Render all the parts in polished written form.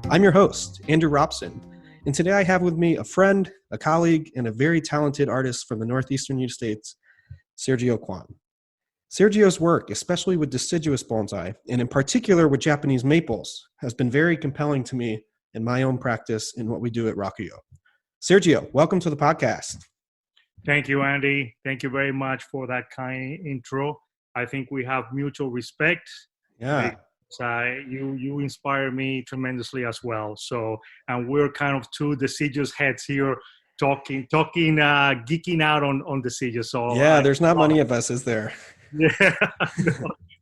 I'm your host, Andrew Robson, and today I have with me a friend, a colleague, and a very talented artist from the northeastern United States, Sergio Cuan. Sergio's work, especially with deciduous bonsai, and in particular with Japanese maples, has been very compelling to me in my own practice in what we do at Rakuyo. Sergio, welcome to the podcast. Thank you, Andy. Thank you very much for that kind intro. I think we have mutual respect. Yeah. You inspire me tremendously as well. So, and we're kind of two deciduous heads here talking, geeking out on deciduous. So yeah, there's not many of us, is there? Yeah,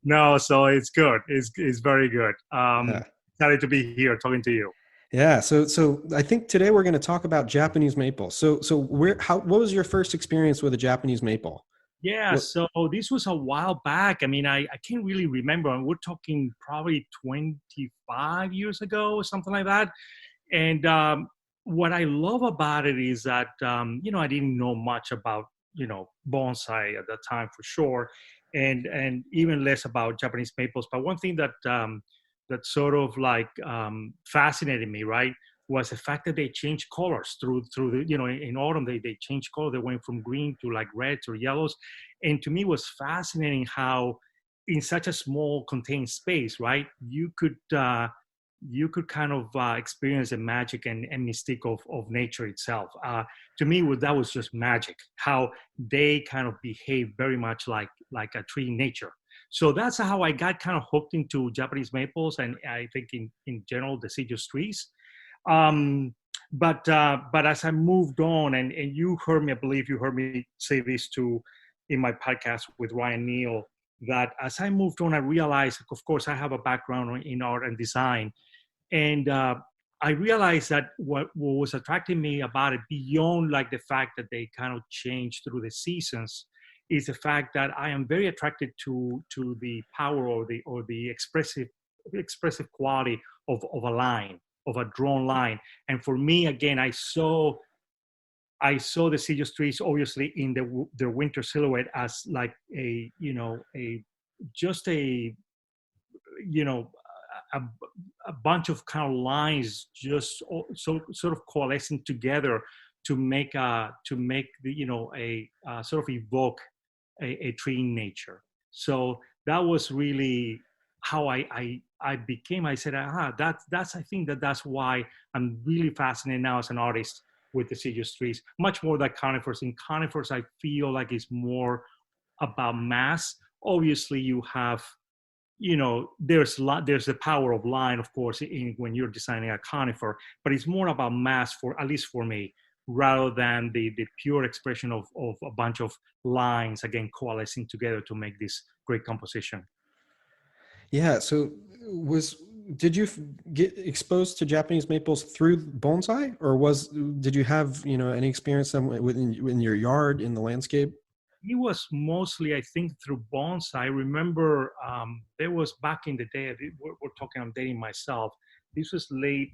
no. So it's good. It's very good. Excited to be here talking to you. Yeah. So I think today we're going to talk about Japanese maple. So what was your first experience with a Japanese maple? Yeah, so this was a while back. I mean, I can't really remember. We're talking probably 25 years ago or something like that. And what I love about it is that, I didn't know much about, bonsai at that time for sure, and even less about Japanese maples. But one thing that that sort of like fascinated me, right, was the fact that they changed colors through the, in autumn they changed color. They went from green to like reds or yellows. And to me it was fascinating how in such a small contained space, right, you could kind of experience the magic and mystique of nature itself. To me, that was just magic, how they kind of behave very much like a tree in nature. So that's how I got kind of hooked into Japanese maples, and I think in general deciduous trees. But as I moved on, and you heard me, I believe you heard me say this too in my podcast with Ryan Neal, that as I moved on, I realized, of course, I have a background in art and design. And I realized that what was attracting me about it, beyond like the fact that they kind of change through the seasons, is the fact that I am very attracted to the power or the expressive quality of a line, of a drawn line. And for me, again, I saw the deciduous trees obviously in their winter silhouette as like a bunch of kind of lines just so sort of coalescing together to make sort of evoke a tree in nature. So that was really how I became. I said, that's I think that's why I'm really fascinated now as an artist with deciduous trees, much more than conifers. In conifers, I feel like it's more about mass. Obviously, you have, there's the power of line, of course, when you're designing a conifer, but it's more about mass, at least for me, rather than the pure expression of a bunch of lines, again, coalescing together to make this great composition. Yeah. So did you get exposed to Japanese maples through bonsai, or did you have, any experience in your yard, in the landscape? It was mostly, I think, through bonsai. I remember there was back in the day, we're talking, I'm dating myself. This was late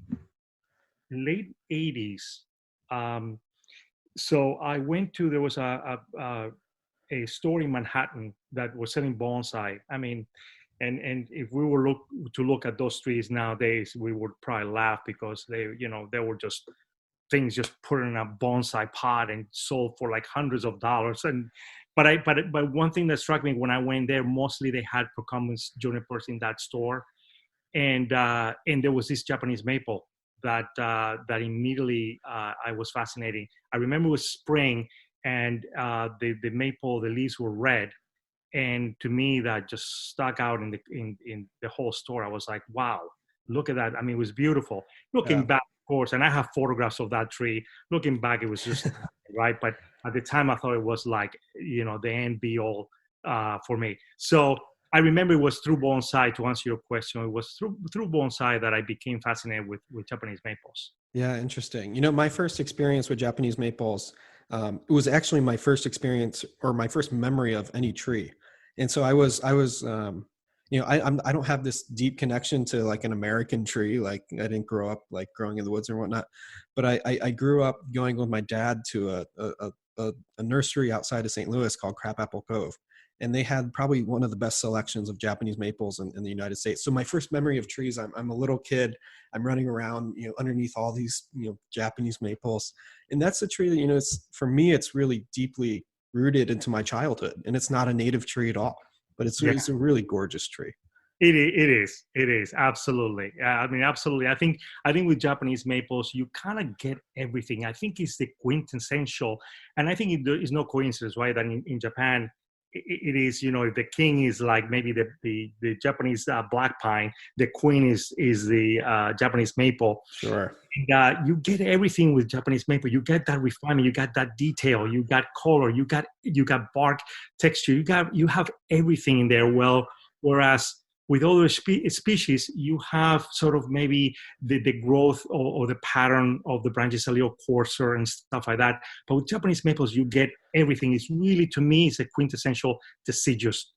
80s. So I went to, there was a store in Manhattan that was selling bonsai. I mean, and if we were to look at those trees nowadays, we would probably laugh, because they were just things just put in a bonsai pot and sold for like hundreds of dollars. But one thing that struck me when I went there, mostly they had Procumbens junipers in that store, and there was this Japanese maple that immediately I was fascinating. I remember it was spring, and the maple, the leaves were red, and to me that just stuck out in the whole store. I was like, wow, look at that. I mean, it was beautiful. Looking back, of course, and I have photographs of that tree. Looking back, it was just right. But at the time, I thought it was like, the end be all for me. So I remember it was through bonsai, to answer your question. It was through bonsai that I became fascinated with Japanese maples. Yeah, interesting. My first experience with Japanese maples, it was actually my first experience, or my first memory of any tree. And so I don't have this deep connection to like an American tree. Like I didn't grow up like growing in the woods or whatnot, but I grew up going with my dad to a a nursery outside of St. Louis called Crabapple Cove, and they had probably one of the best selections of Japanese maples in the United States. So my first memory of trees, I'm a little kid, I'm running around, underneath all these, Japanese maples, and that's a tree that, it's, for me, it's really deeply rooted into my childhood, and it's not a native tree at all, but Yeah. it's a really gorgeous tree. It is absolutely. I mean, absolutely. I think with Japanese maples, you kind of get everything. I think it's the quintessential, and I think it's no coincidence, right? That in Japan, it is, if the king is like maybe the Japanese black pine, the queen is the Japanese maple. Sure. And you get everything with Japanese maple. You get that refinement, you got that detail, you got color, you got bark texture, you have everything in there. Well, whereas with other species, you have sort of maybe the growth or the pattern of the branches a little coarser and stuff like that. But with Japanese maples, you get everything. It's really, to me, it's a quintessential deciduous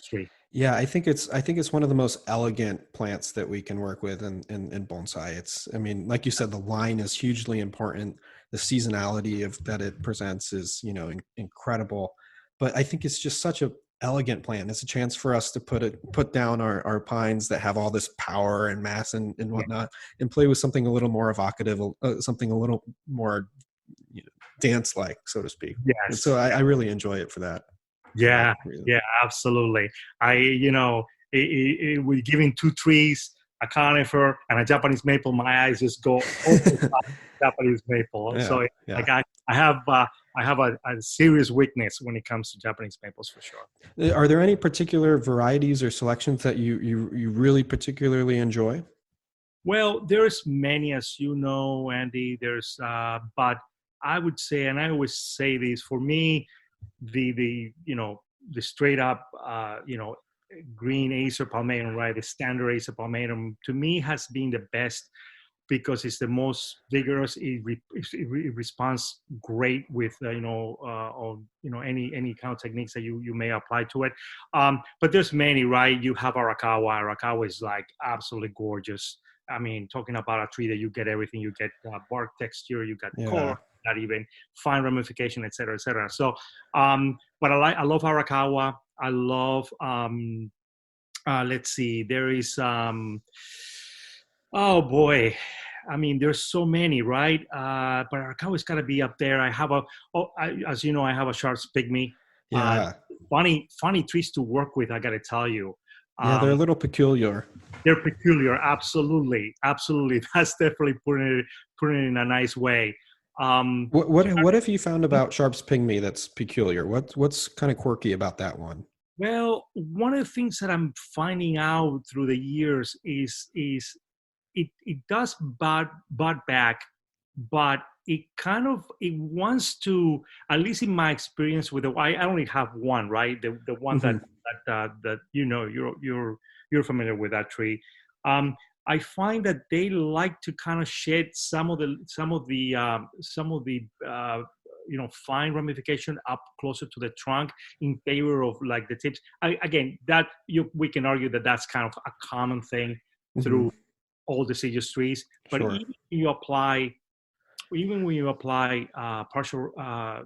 tree. Yeah, I think it's one of the most elegant plants that we can work with in bonsai. I mean, like you said, the line is hugely important. The seasonality of that it presents is, incredible. But I think it's just such a elegant plant. It's a chance for us to put down our pines that have all this power and mass and whatnot, and play with something a little more evocative, something a little more, dance-like, so to speak. And Yes. so I really enjoy it for that. Yeah, Reason. yeah, absolutely. We're giving two trees, a conifer and a Japanese maple. My eyes just go over the top of Japanese maple. Yeah, So, yeah. like, I have a serious weakness when it comes to Japanese maples for sure. Are there any particular varieties or selections that you really particularly enjoy? Well, there's many, as you know, Andy. But I would say, and I always say this, for me, the straight up green Acer palmatum, right? The standard Acer palmatum, to me, has been the best because it's the most vigorous. It responds great with any kind of techniques that you may apply to it. But there's many, right? You have Arakawa. Arakawa is like absolutely gorgeous. I mean, talking about a tree that you get everything. You get bark texture, you got color, Yeah. not even fine ramification, et cetera, et cetera. So, but I love Arakawa. I love, let's see, there is, oh boy. I mean, there's so many, right? But Arakawa's got to be up there. As you know, I have a Sharps pygmy. Uh, Yeah. funny trees to work with, I got to tell you. Yeah, they're a Um, little peculiar. they're peculiar, absolutely, absolutely. That's definitely putting it in a nice way. Um, What have you found about Sharp's pygmy that's peculiar? What's kind of quirky about that one? well, one of the things that I'm finding out through the years is it does bud back, but it wants to, at least in my experience with I only have one, right? The one Hmm. that you're familiar with that tree. Um, I find that they like to kind of shed some of the fine ramification up closer to the trunk in favor of like the tips. Again, we can argue that that's kind of a common thing Hmm. through all deciduous trees. But Sure. even when you apply partial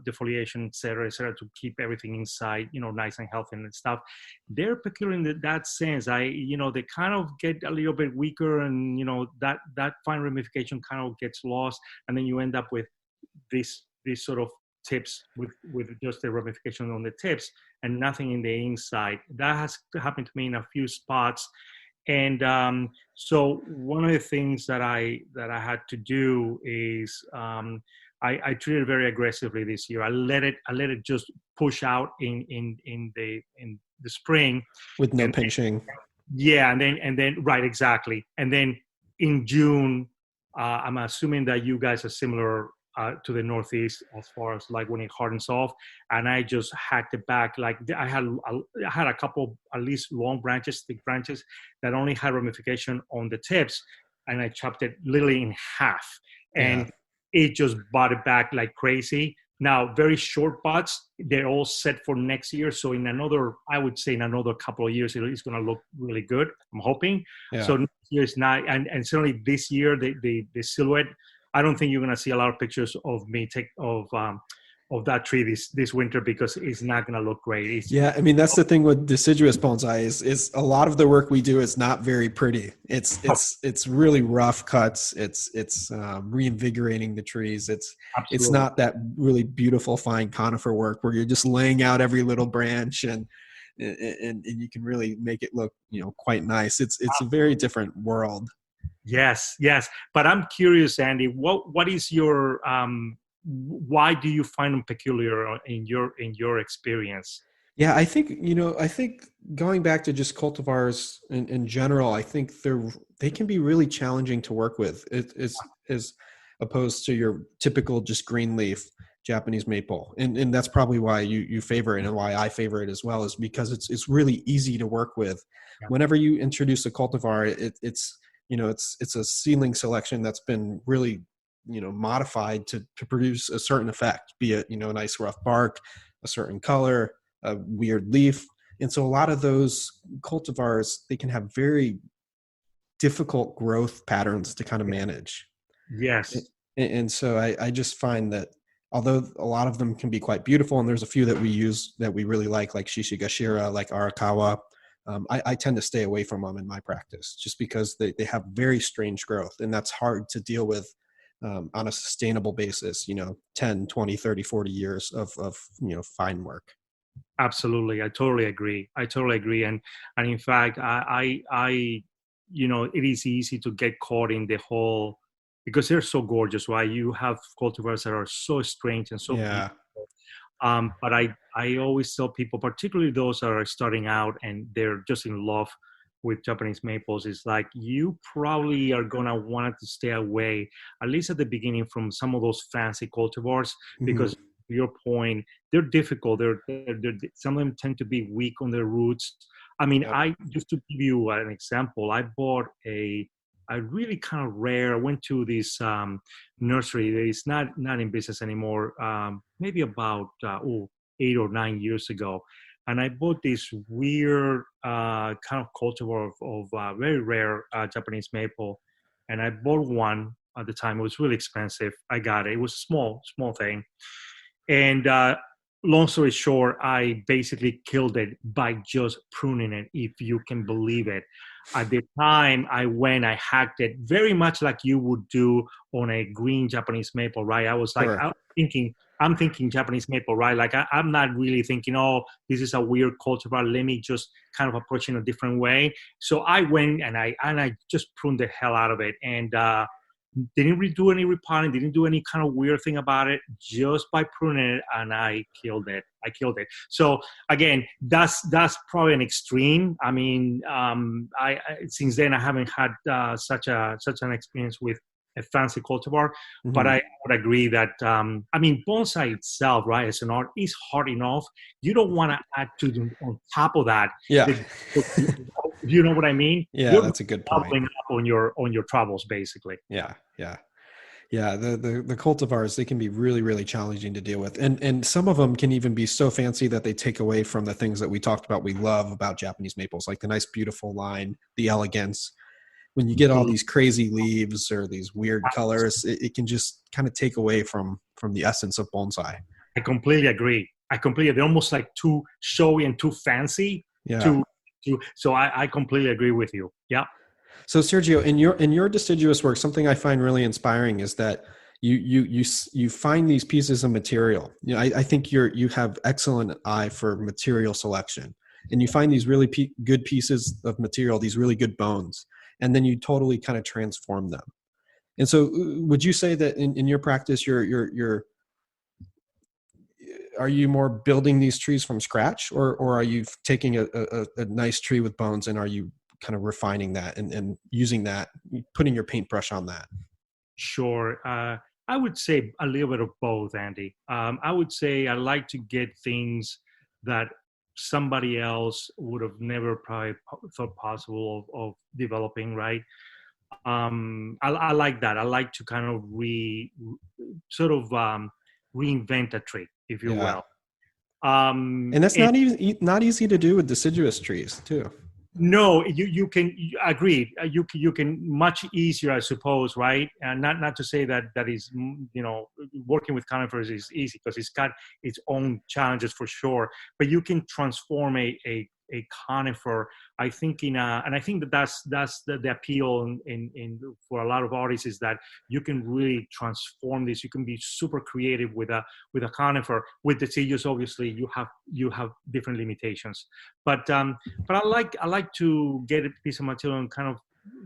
defoliation, et cetera, to keep everything inside, nice and healthy and stuff, they're peculiar in that sense. They kind of get a little bit weaker, and that fine ramification kind of gets lost, and then you end up with these sort of tips with just the ramification on the tips and nothing in the inside. That has happened to me in a few spots. And so one of the things that I had to do is I treated it very aggressively this year. I let it just push out in the spring, With no and pinching. yeah, and then right, exactly, and then in June, I'm assuming that you guys are similar to the Northeast as far as like when it hardens off, and I just hacked it back. Like I had a couple at least long branches, thick branches that only had ramification on the tips, and I chopped it literally in half, Yeah. and it just bought it back like crazy. Now, very short buds, they're all set for next year. So I would say in another couple of years, it's going to look really good. I'm hoping. Yeah. So next year is not, and certainly this year, the silhouette, I don't think you're going to see a lot of pictures of me of that tree this winter because it's not going to look great. Yeah, I mean that's the thing with deciduous bonsai is a lot of the work we do is not very pretty. It's really rough cuts. It's reinvigorating the trees. It's Absolutely. not that really beautiful fine conifer work where you're just laying out every little branch and you can really make it look quite nice. It's a very different world. Yes, yes. But I'm curious, Andy, what is your why do you find them peculiar in your experience? Yeah, I think going back to just cultivars in general, I think they can be really challenging to work with. It is as opposed to your typical just green leaf Japanese maple. And that's probably why you favor it and why I favor it as well, is because it's really easy to work with. Yeah. Whenever you introduce a cultivar, it's a seedling selection that's been really modified to produce a certain effect, be it a nice rough bark, a certain color, a weird leaf. And so a lot of those cultivars, they can have very difficult growth patterns to kind of manage. Yes. And so I just find that although a lot of them can be quite beautiful, and there's a few that we use that we really like Shishigashira, like Arakawa, I tend to stay away from them in my practice just because they have very strange growth, and that's hard to deal with on a sustainable basis, 10, 20, 30, 40 years of fine work. Absolutely. I totally agree. I totally agree. And in fact, it is easy to get caught in the whole, because they're so gorgeous, right? You have cultivars that are so strange and so Yeah. beautiful. But I always tell people, particularly those that are starting out and they're just in love with Japanese maples, is like you probably are gonna want to stay away, at least at the beginning, from some of those fancy cultivars Mm-hmm. because to your point, they're difficult. Some of them tend to be weak on their roots. I mean, Yep. I just to give you an example, I bought a really kind of rare. I went to this nursery that is not in business anymore. Maybe about 8 or 9 years ago, and I bought this weird kind of cultivar of very rare Japanese maple, and I bought one at the time. It was really expensive. I got it. It was a small thing, and long story short, I basically killed it by just pruning it, if you can believe it. At the time, I hacked it very much like you would do on a green Japanese maple, right? I was like, Sure. I'm thinking Japanese maple, right? Like I'm not really thinking, oh, this is a weird cultivar. Let me just kind of approach it in a different way. So I went and I just pruned the hell out of it, and didn't do any repotting, didn't do any kind of weird thing about it, just by pruning it, and I killed it. So again, that's probably an extreme. I mean, I since then I haven't had such an experience with a fancy cultivar, but Mm-hmm. I would agree that I mean, bonsai itself, right, as an art, is hard enough. You don't want to add to them on top of that. Yeah. The, you know what I mean? Yeah, You're that's a good point. doubling up on your travels, basically. Yeah, yeah. Yeah, the cultivars, they can be really, really challenging to deal with. And some of them can even be so fancy that they take away from the things that we talked about we love about Japanese maples, like the nice, beautiful line, the elegance. When you get all these crazy leaves or these weird colors, it can just kind of take away from the essence of bonsai. I completely agree. They're almost like too showy and too fancy Yeah. to so I completely agree with you. Yeah. So Sergio, in your deciduous work, something I find really inspiring is that you find these pieces of material. I think you have excellent eye for material selection, and you find these really good pieces of material, these really good bones, and then you totally kind of transform them. And so, would you say that in your practice, are you more building these trees from scratch, or are you taking a nice tree with bones and are you kind of refining that and using that, putting your paintbrush on that? Sure. I would say a little bit of both, Andy. I would say I like to get things that somebody else would have never probably thought possible of developing, right? I like that. I like to kind of sort of reinvent a tree, if you Yeah. will. And that's And not easy to do with deciduous trees too. No, you can agree. You can much easier, I suppose, right? And not to say that that is working with conifers is easy, because it's got its own challenges for sure. But you can transform a conifer. I think and I think that that's the appeal in for a lot of artists, is that you can really transform this. You can be super creative with a conifer. With deciduous, obviously, you have different limitations, but I like to get a piece of material and kind of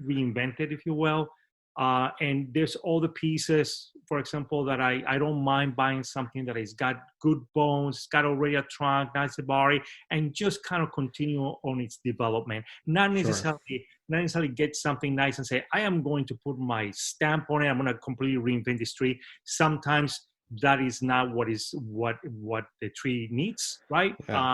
reinvent it, if you will. And there's all the pieces, for example, that I don't mind buying something that has got good bones, it's got already a trunk, nice body, and just kind of continue on its development. Sure. Not necessarily get something nice and say, I am going to put my stamp on it. I'm going to completely reinvent this tree. Sometimes that is not what the tree needs, right? Yeah.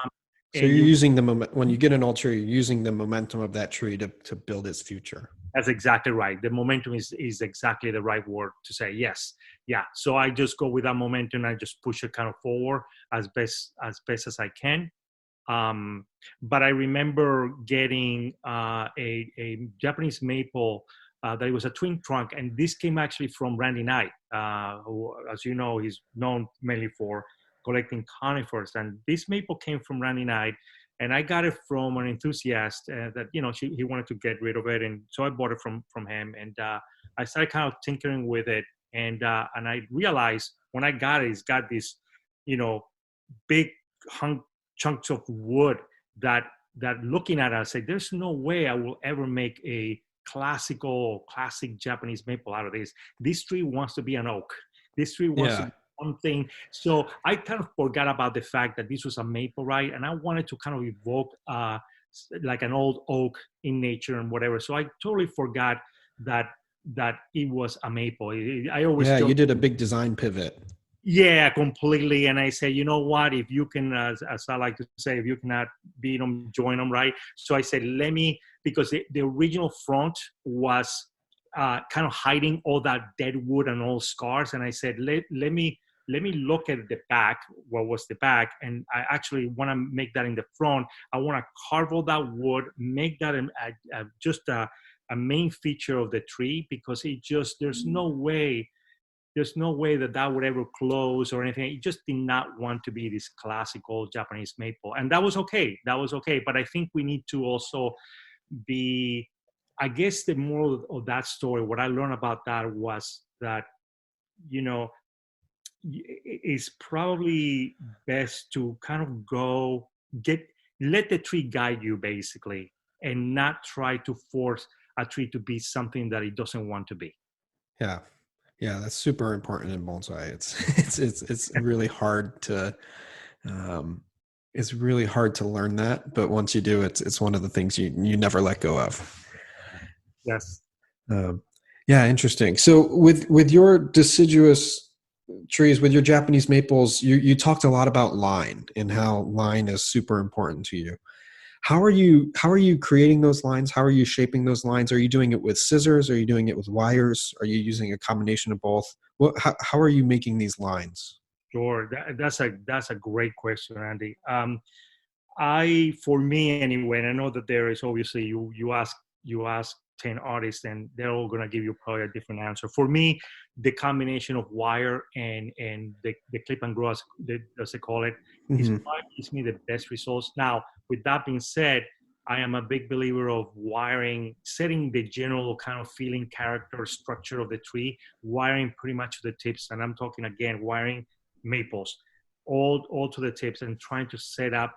So And you're you using the moment when you get an old tree, you're using the momentum of that tree to build its future. That's exactly right. The momentum is exactly the right word to say. Yes. Yeah. So I just go with that momentum. I just push it kind of forward as best as I can. But I remember getting a Japanese maple that it was a twin trunk, and this came actually from Randy Knight, who, as you know, he's known mainly for collecting conifers. And this maple came from Randy Knight, and I got it from an enthusiast that he wanted to get rid of it, and so I bought it from him, and I started kind of tinkering with it, and I realized when I got it, it's got this, big hunk chunks of wood that looking at it, I say, there's no way I will ever make a classic Japanese maple out of this. This tree wants to be an oak. This tree wants to Yeah. be something. So I kind of forgot about the fact that this was a maple, right? And I wanted to kind of evoke like an old oak in nature and whatever. So I totally forgot that it was a maple. I always Yeah. joke. You did a big design pivot. Yeah, completely. And I say, you know what? If you can, as I like to say, if you cannot beat them, join them, right? So I said, because the original front was kind of hiding all that dead wood and all scars. And I said, let me look at the back. What was the back? And I actually want to make that in the front. I want to carve all that wood, make that just a main feature of the tree, because there's no way that would ever close or anything. It just did not want to be this classical Japanese maple. And that was okay. But I think we need to also be, I guess the moral of that story, what I learned about that was that, it's probably best to kind of let the tree guide you, basically, and not try to force a tree to be something that it doesn't want to be. Yeah. Yeah. That's super important in bonsai. It's really hard to, um, it's really hard to learn that, but once you do, it's one of the things you never let go of. Yes. Um, yeah, interesting. So with your deciduous trees, with your Japanese maples, you talked a lot about line and how line is super important to you. How are you creating those lines? How are you shaping those lines? Are you doing it with scissors? Are you doing it with wires? Are you using a combination of both? How are you making these lines? Sure. That's a great question, Andy. For me anyway, and I know that there is obviously you ask 10 artists and they're all gonna give you probably a different answer. For me, the combination of wire and the clip and grow, as they call it, is Hmm. what gives me the best results. Now, with that being said, I am a big believer of wiring, setting the general kind of feeling, character, structure of the tree, wiring pretty much to the tips. And I'm talking again, wiring maples all to the tips, and trying to set up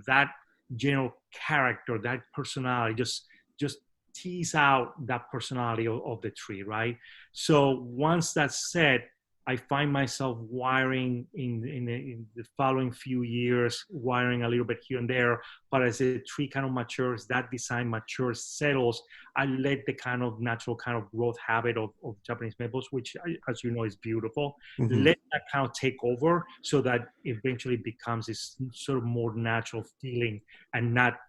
that general character, that personality, just tease out that personality of the tree, right? So once that's set, I find myself wiring in the following few years, wiring a little bit here and there. But as the tree kind of matures, that design matures, settles, I let the kind of natural kind of growth habit of Japanese maples, which, as you know, is beautiful, Hmm. let that kind of take over, so that eventually becomes this sort of more natural feeling, and not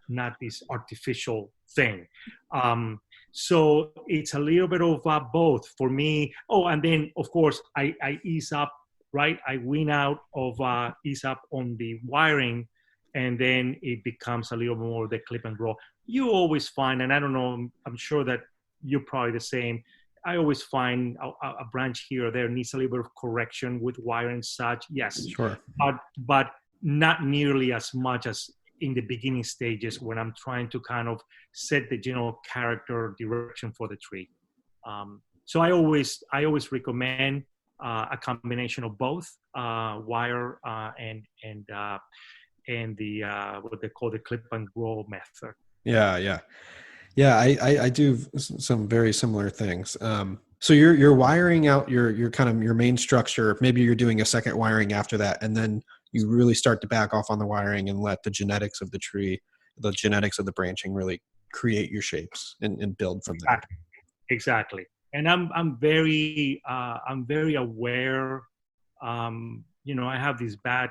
this artificial thing. Um, so it's a little bit of both for me. Oh, and then of course I ease up, right? I wean out of ease up on the wiring, and then it becomes a little more the clip and grow. You always find, and I don't know, I'm sure that you're probably the same. I always find a branch here or there needs a little bit of correction with wire and such. Yes, Sure. but not nearly as much as in the beginning stages when I'm trying to kind of set the general character direction for the tree. So I always recommend a combination of both wire and the what they call the clip and grow method. Yeah. I do some very similar things. So you're wiring out your kind of your main structure. Maybe you're doing a second wiring after that, and then you really start to back off on the wiring and let the genetics of the tree, the genetics of the branching, really create your shapes and build from there. Exactly. And I'm very aware. I have this bad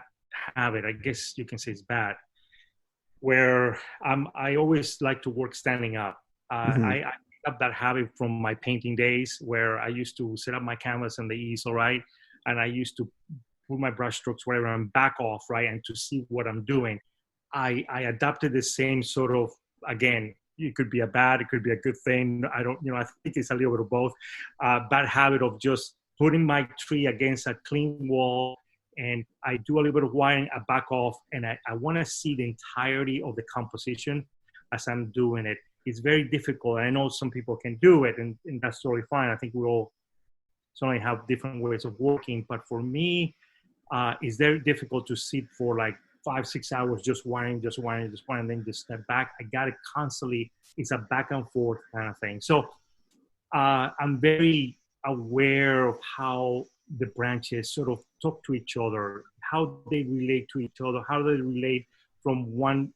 habit. I guess you can say it's bad, where I always like to work standing up. I picked up that habit from my painting days, where I used to set up my canvas on the easel, right, and I used to put my brush strokes wherever and back off, right, and to see what I'm doing. I adopted the same sort of, again, it could be it could be a good thing. I don't, I think it's a little bit of both. Bad habit of just putting my tree against a clean wall, and I do a little bit of wiring, I back off, and I want to see the entirety of the composition as I'm doing it. It's very difficult. I know some people can do it, and that's totally fine. I think we all certainly have different ways of working, but for me, it's very difficult to sit for like 5-6 hours just wiring, and then just step back. I got it constantly. It's a back and forth kind of thing. So I'm very aware of how the branches sort of talk to each other, how they relate to each other, how they relate from one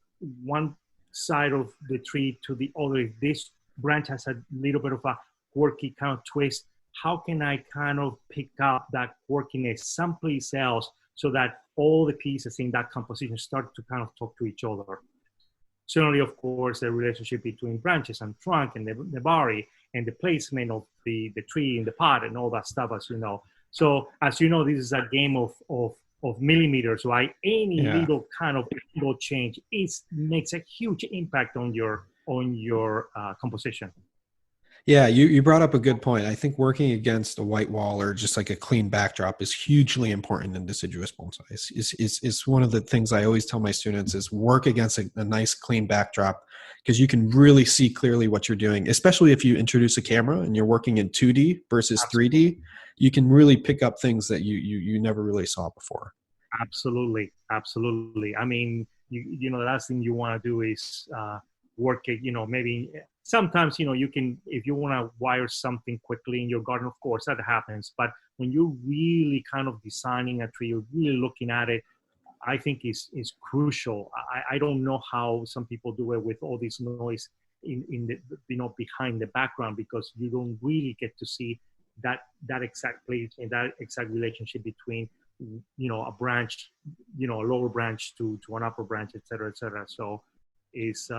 side of the tree to the other. If this branch has a little bit of a quirky kind of twist, how can I kind of pick up that quirkiness someplace else so that all the pieces in that composition start to kind of talk to each other? Certainly, of course, the relationship between branches and trunk and the body and the placement of the tree in the pot and all that stuff, as you know. So, as you know, this is a game of millimeters, right? Any little kind of little change makes a huge impact on your composition. Yeah, you brought up a good point. I think working against a white wall or just like a clean backdrop is hugely important in deciduous bonsai. Is one of the things I always tell my students is work against a nice clean backdrop, because you can really see clearly what you're doing, especially if you introduce a camera and you're working in 2D versus 3D. You can really pick up things that you never really saw before. Absolutely. I mean, the last thing you want to do is work it, maybe sometimes, you can, if you want to wire something quickly in your garden, of course that happens. But when you're really kind of designing a tree, you're really looking at it, I think is crucial. I don't know how some people do it with all this noise in the, behind the background, because you don't really get to see that exact place and that exact relationship between, a branch, a lower branch to an upper branch, et cetera, et cetera. So is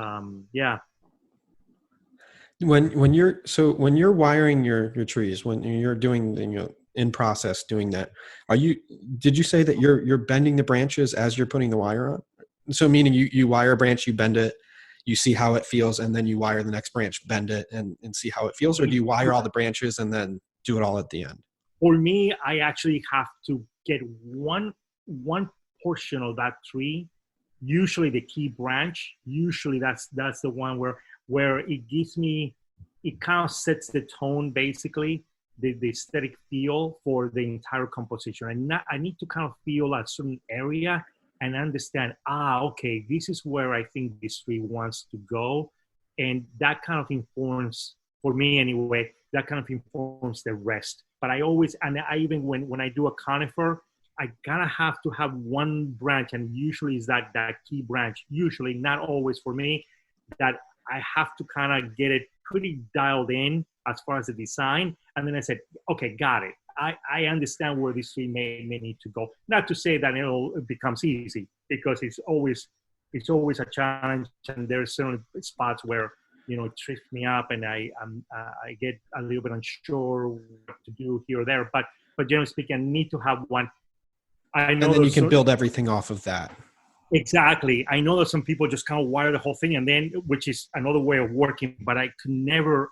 When you're wiring your trees, when you're doing in process doing that, did you say that you're bending the branches as you're putting the wire on? So meaning you wire a branch, you bend it, you see how it feels, and then you wire the next branch, bend it, and see how it feels? Or do you wire all the branches and then do it all at the end? For me, I actually have to get one portion of that tree, usually the key branch. Usually that's the one where it gives me, it kind of sets the tone, basically, the aesthetic feel for the entire composition. And I need to kind of feel a certain area and understand, okay, this is where I think this tree wants to go. And that kind of informs, for me anyway, that kind of informs the rest. But I always, and I even, when I do a conifer, I kind of have to have one branch, and usually is that key branch, usually, not always for me, that I have to kind of get it pretty dialed in as far as the design. And then I said, okay, got it. I understand where this tree may need to go. Not to say that it becomes easy, because it's always a challenge, and there's certain spots where, it trips me up and I get a little bit unsure what to do here or there. But generally speaking, I need to have one. I know, and then you can build everything off of that. Exactly. I know that some people just kind of wire the whole thing, and then which is another way of working. But I could never.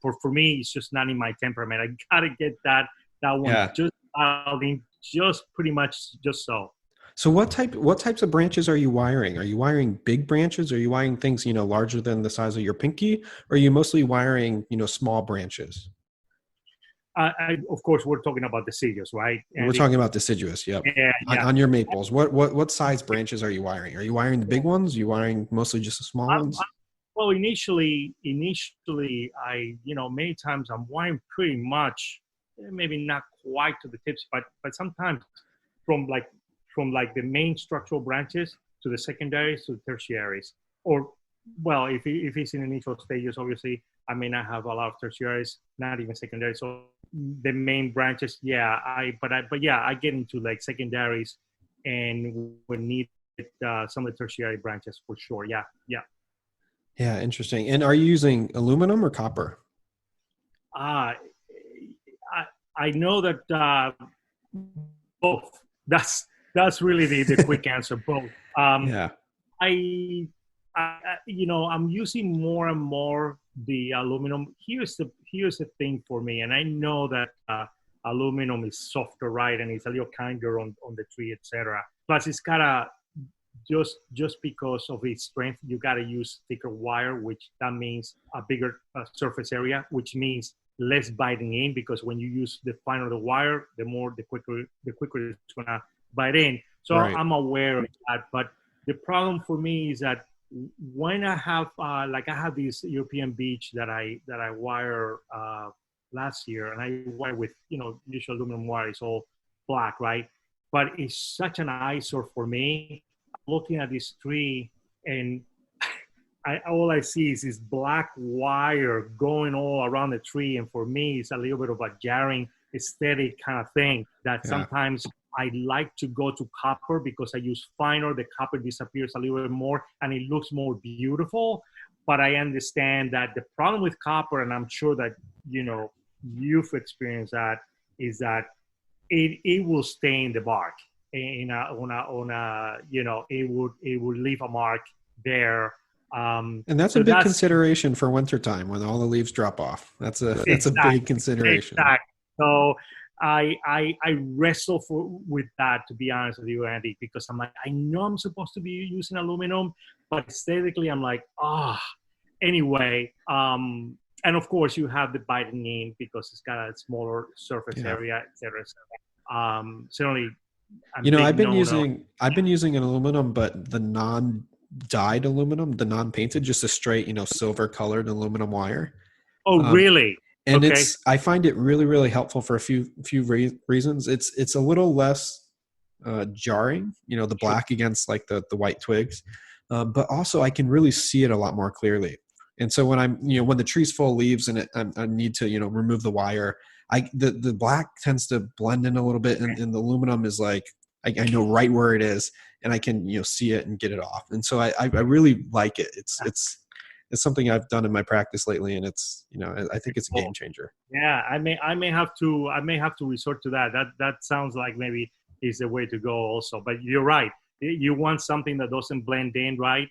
For me, it's just not in my temperament. I gotta get that one Yeah. just dialed in, just pretty much just so. So what types of branches are you wiring? Are you wiring big branches? Are you wiring things, larger than the size of your pinky? Or are you mostly wiring, small branches? Of course, we're talking about the serious, right? We're And talking about deciduous. Yep. yeah, yeah. On your maples, what size branches are you wiring? Are you wiring the big ones? Are you wiring mostly just the small ones? Well, initially, many times I'm wiring pretty much, maybe not quite to the tips, but sometimes from like the main structural branches to the secondaries to the tertiaries. Or, well, if it's in initial stages, obviously I may not have a lot of tertiaries, not even secondary. So the main branches, yeah, but yeah, I get into like secondaries and when needed, some of the tertiary branches for sure. Yeah, yeah. Yeah, interesting. And are you using aluminum or copper? Uh, I I know that both. That's really the quick answer. Both. Yeah. I, I'm using more and more the aluminum. Here's the thing for me, and I know that aluminum is softer, right, and it's a little kinder on the tree, etc. Plus, it's gotta just because of its strength, you gotta use thicker wire, which that means a bigger surface area, which means less biting in because when you use the finer the wire, the quicker it's gonna bite in. So Right. I'm aware of that, but the problem for me is that when I have I have this European beach that I wire last year, and I wire with usual aluminum wire. It's all black, right? But it's such an eyesore for me. Looking at this tree, and all I see is this black wire going all around the tree, and for me, it's a little bit of a jarring aesthetic kind of thing that Yeah. sometimes I like to go to copper because I use finer. The copper disappears a little bit more and it looks more beautiful. But I understand that the problem with copper, and I'm sure that you've experienced that, is that it will stain the bark it would leave a mark there. And that's a So big that's consideration for wintertime when all the leaves drop off. That's a big exactly consideration. exactly. So I wrestle with that, to be honest with you, Andy, because I'm like, I know I'm supposed to be using aluminum, but aesthetically I'm like, anyway. And of course you have the biting in because it's got a smaller surface Yeah. area, etc. Certainly I've been using an aluminum, but the non-dyed aluminum, the non-painted, just a straight, silver colored aluminum wire. Oh, Um, really? and Okay. I find it really, really helpful for a few reasons. It's a little less jarring, the Sure. black against like the white twigs, but also I can really see it a lot more clearly. And so when when the tree's full of leaves and I need to remove the wire, the black tends to blend in a little bit, and the aluminum is like I know right where it is, and I can see it and get it off. And so I really like it. It's something I've done in my practice lately, and it's I think it's a game changer. Yeah, I may have to resort to that. That sounds like maybe is the way to go also. But you're right. You want something that doesn't blend in, right?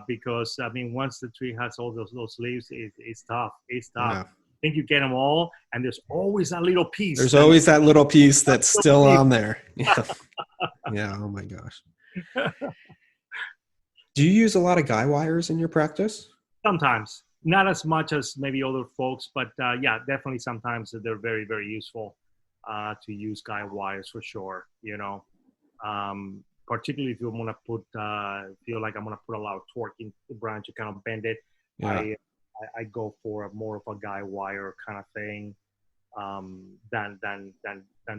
Because I mean, once the tree has all those leaves, it's tough. It's tough. Yeah. I think you get them all, and there's always a little piece. There's always that little piece that's still on there. Yeah. Yeah. Oh my gosh. Do you use a lot of guy wires in your practice? Sometimes, not as much as maybe other folks, but yeah, definitely sometimes they're very, very useful to use guy wires for sure. Particularly if you want to feel like I'm going to put a lot of torque in the branch, you kind of bend it. Yeah. I go for more of a guy wire kind of thing than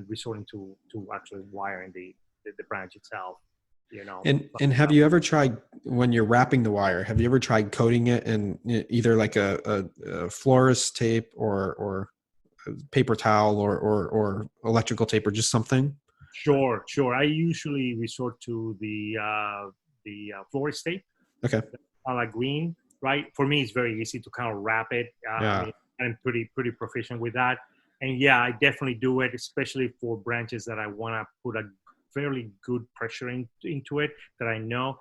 resorting to actually wiring the branch itself. And have you ever tried, when you're wrapping the wire, have you ever tried coating it in either like a florist tape or paper towel or electrical tape or just something? Sure. I usually resort to the florist tape. Okay. Like green, right? For me, it's very easy to kind of wrap it. Yeah. I mean, I'm pretty proficient with that. And yeah, I definitely do it, especially for branches that I want to put a fairly good pressure into it that I know.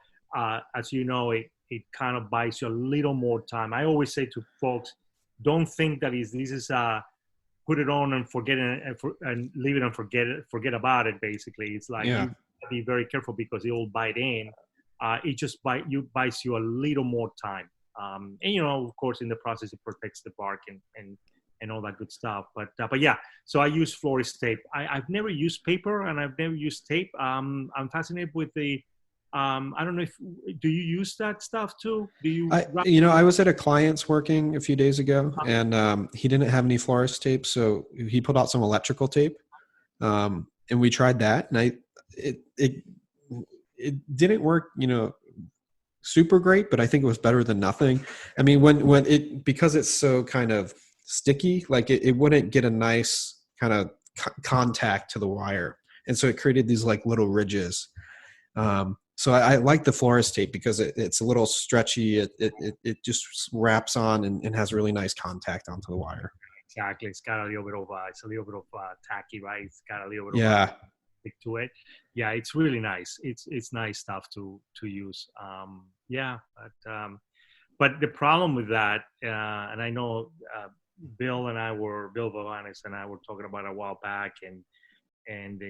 As you know, it kind of buys you a little more time. I always say to folks, don't think that this is put it on and forget it and leave it and forget about it. Basically, it's like Yeah. you be very careful because it will bite in. It just buys you a little more time. And of course, in the process, it protects the bark and all that good stuff. But yeah, so I use florist tape. I've never used paper and I've never used tape. I'm fascinated with the. I don't know if do you use that stuff too? Do you? I was at a client's working a few days ago, and he didn't have any florist tape, so he pulled out some electrical tape, and we tried that, and it didn't work, super great, but I think it was better than nothing. I mean, when it, because it's so kind of sticky, like it wouldn't get a nice kind of contact to the wire, and so it created these like little ridges. So I like the florist tape because it's a little stretchy. It just wraps on and has really nice contact onto the wire. Exactly, it's got a little bit of tacky, right? It's got a little bit Yeah. of stick to it. Yeah, it's really nice. It's nice stuff to use. Yeah, but the problem with that, and I know Bill Vavanis and I were talking about a while back, and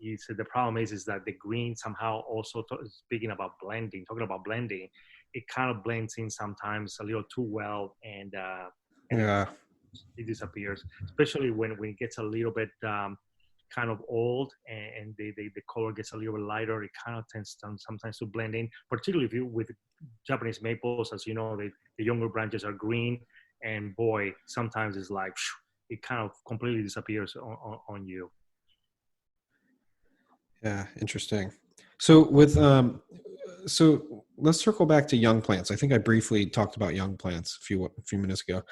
he said the problem is that the green somehow also talking about blending, it kind of blends in sometimes a little too well, and Yeah. it disappears, especially when it gets a little bit kind of old and the color gets a little bit lighter. It kind of tends to sometimes to blend in, particularly if you with Japanese maples, as you know, the younger branches are green, and boy, sometimes it's like it kind of completely disappears on you. Yeah, interesting. So so let's circle back to young plants. I think I briefly talked about young plants a few minutes ago.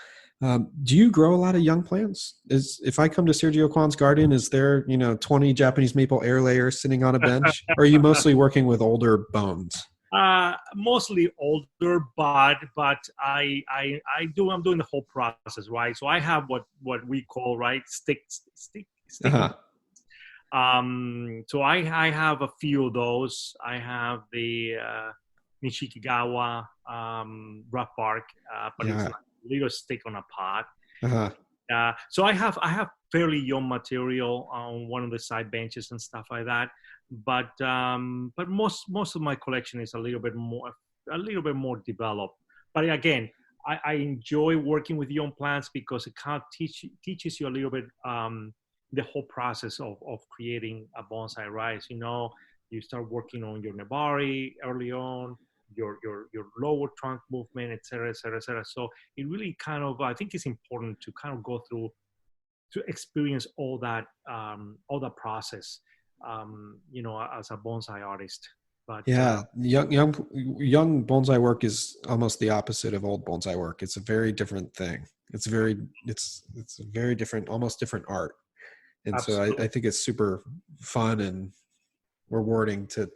Do you grow a lot of young plants? If I come to Sergio Cuan's garden, is there 20 Japanese maple air layers sitting on a bench? Or are you mostly working with older bones? Mostly older, but I'm doing the whole process, right? So I have what we call, right, stick. Uh-huh. So I have a few of those. I have the Nishikigawa rough bark, but it's Yeah. like a little stick on a pot. Uh-huh. So I have fairly young material on one of the side benches and stuff like that. But most of my collection is a little bit more developed. But again, I enjoy working with young plants because it kind of teaches you a little bit the whole process of creating a bonsai, right? You start working on your nebari early on, your lower trunk movement, et cetera, et cetera, et cetera. So it really kind of, I think it's important to kind of go through to experience all that process, as a bonsai artist. But Yeah, young bonsai work is almost the opposite of old bonsai work. It's a very different thing. It's a very different, almost different art. And so I absolutely, think it's super fun and rewarding to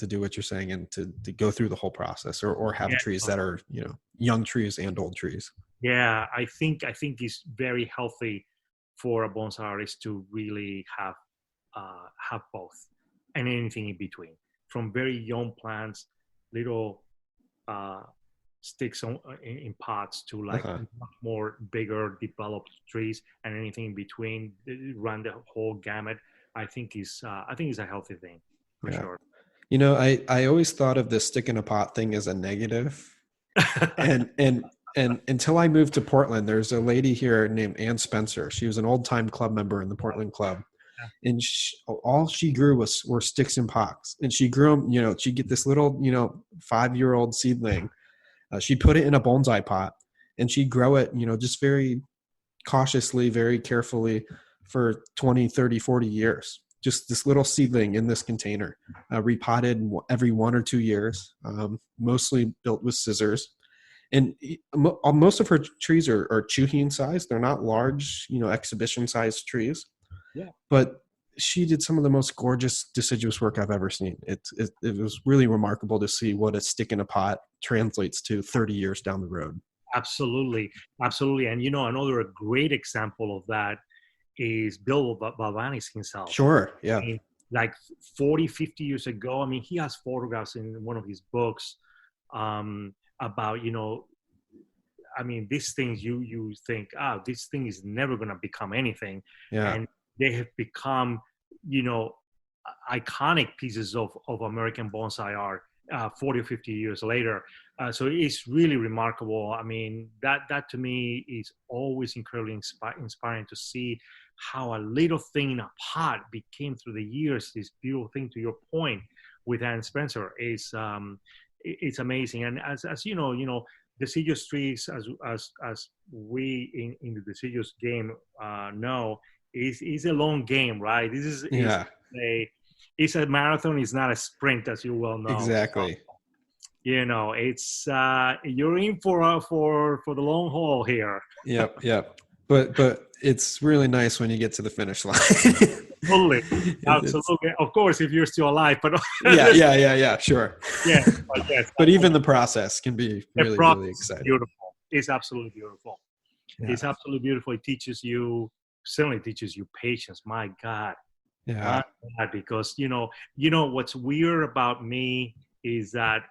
do what you're saying and to go through the whole process or have yeah, trees that are, young trees and old trees. yeah. I think it's very healthy for a bonsai artist to really have both and anything in between, from very young plants, little uh, sticks in pots, to like Uh-huh. much more bigger developed trees, and anything in between. Run the whole gamut. I think is a healthy thing for Yeah. sure. I always thought of the stick in a pot thing as a negative. And until I moved to Portland, there's a lady here named Ann Spencer. She was an old time club member in the Portland Club, and all she grew were sticks and pots. And she grew them. She'd get this little 5-year-old seedling. She'd put it in a bonsai pot, and she'd grow it just very cautiously, very carefully for 20, 30, 40 years. Just this little seedling in this container, repotted every 1 or 2 years, mostly built with scissors. And most of her trees are chuhin size. They're not large, exhibition sized trees. Yeah, But she did some of the most gorgeous deciduous work I've ever seen. It was really remarkable to see what a stick in a pot translates to 30 years down the road. absolutely, absolutely. And another great example of that is Bill Balvanis himself. Sure. Yeah. like 40, 50 years ago. I mean, he has photographs in one of his books about, I mean, these things you think, this thing is never going to become anything. Yeah. And they have become, you know, iconic pieces of American bonsai art 40 or 50 years later. So it's really remarkable. I mean, that to me is always incredibly inspiring to see how a little thing in a pot became through the years this beautiful thing. To your point with Ann Spencer, is it's amazing. And as deciduous trees, as we in the deciduous game know, is a long game, right? This is Yeah. a it's a marathon. It's not a sprint, as you well know. So, Exactly. it's you're in for the long haul here. Yep. Yep. But it's really nice when you get to the finish line. Totally, It's absolutely. Of course, if you're still alive, but yeah. Sure. yeah, but yes, But even the process can be the really, process really is exciting. beautiful. It's absolutely beautiful. Yeah. It's absolutely beautiful. It certainly teaches you patience. My God. Yeah. My God, because what's weird about me is that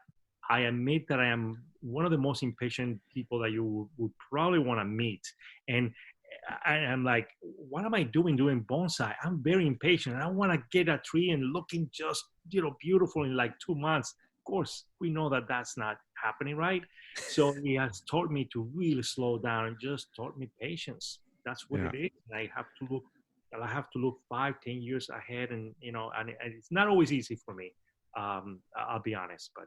I admit that I am one of the most impatient people that you would probably want to meet, and I'm like, what am I doing bonsai? I'm very impatient. I want to get a tree and looking just beautiful in like 2 months. Of course, we know that that's not happening, right? So he has taught me to really slow down and just taught me patience. That's what Yeah. it is. And I have to look 5, 10 years ahead, and and it's not always easy for me. I'll be honest, but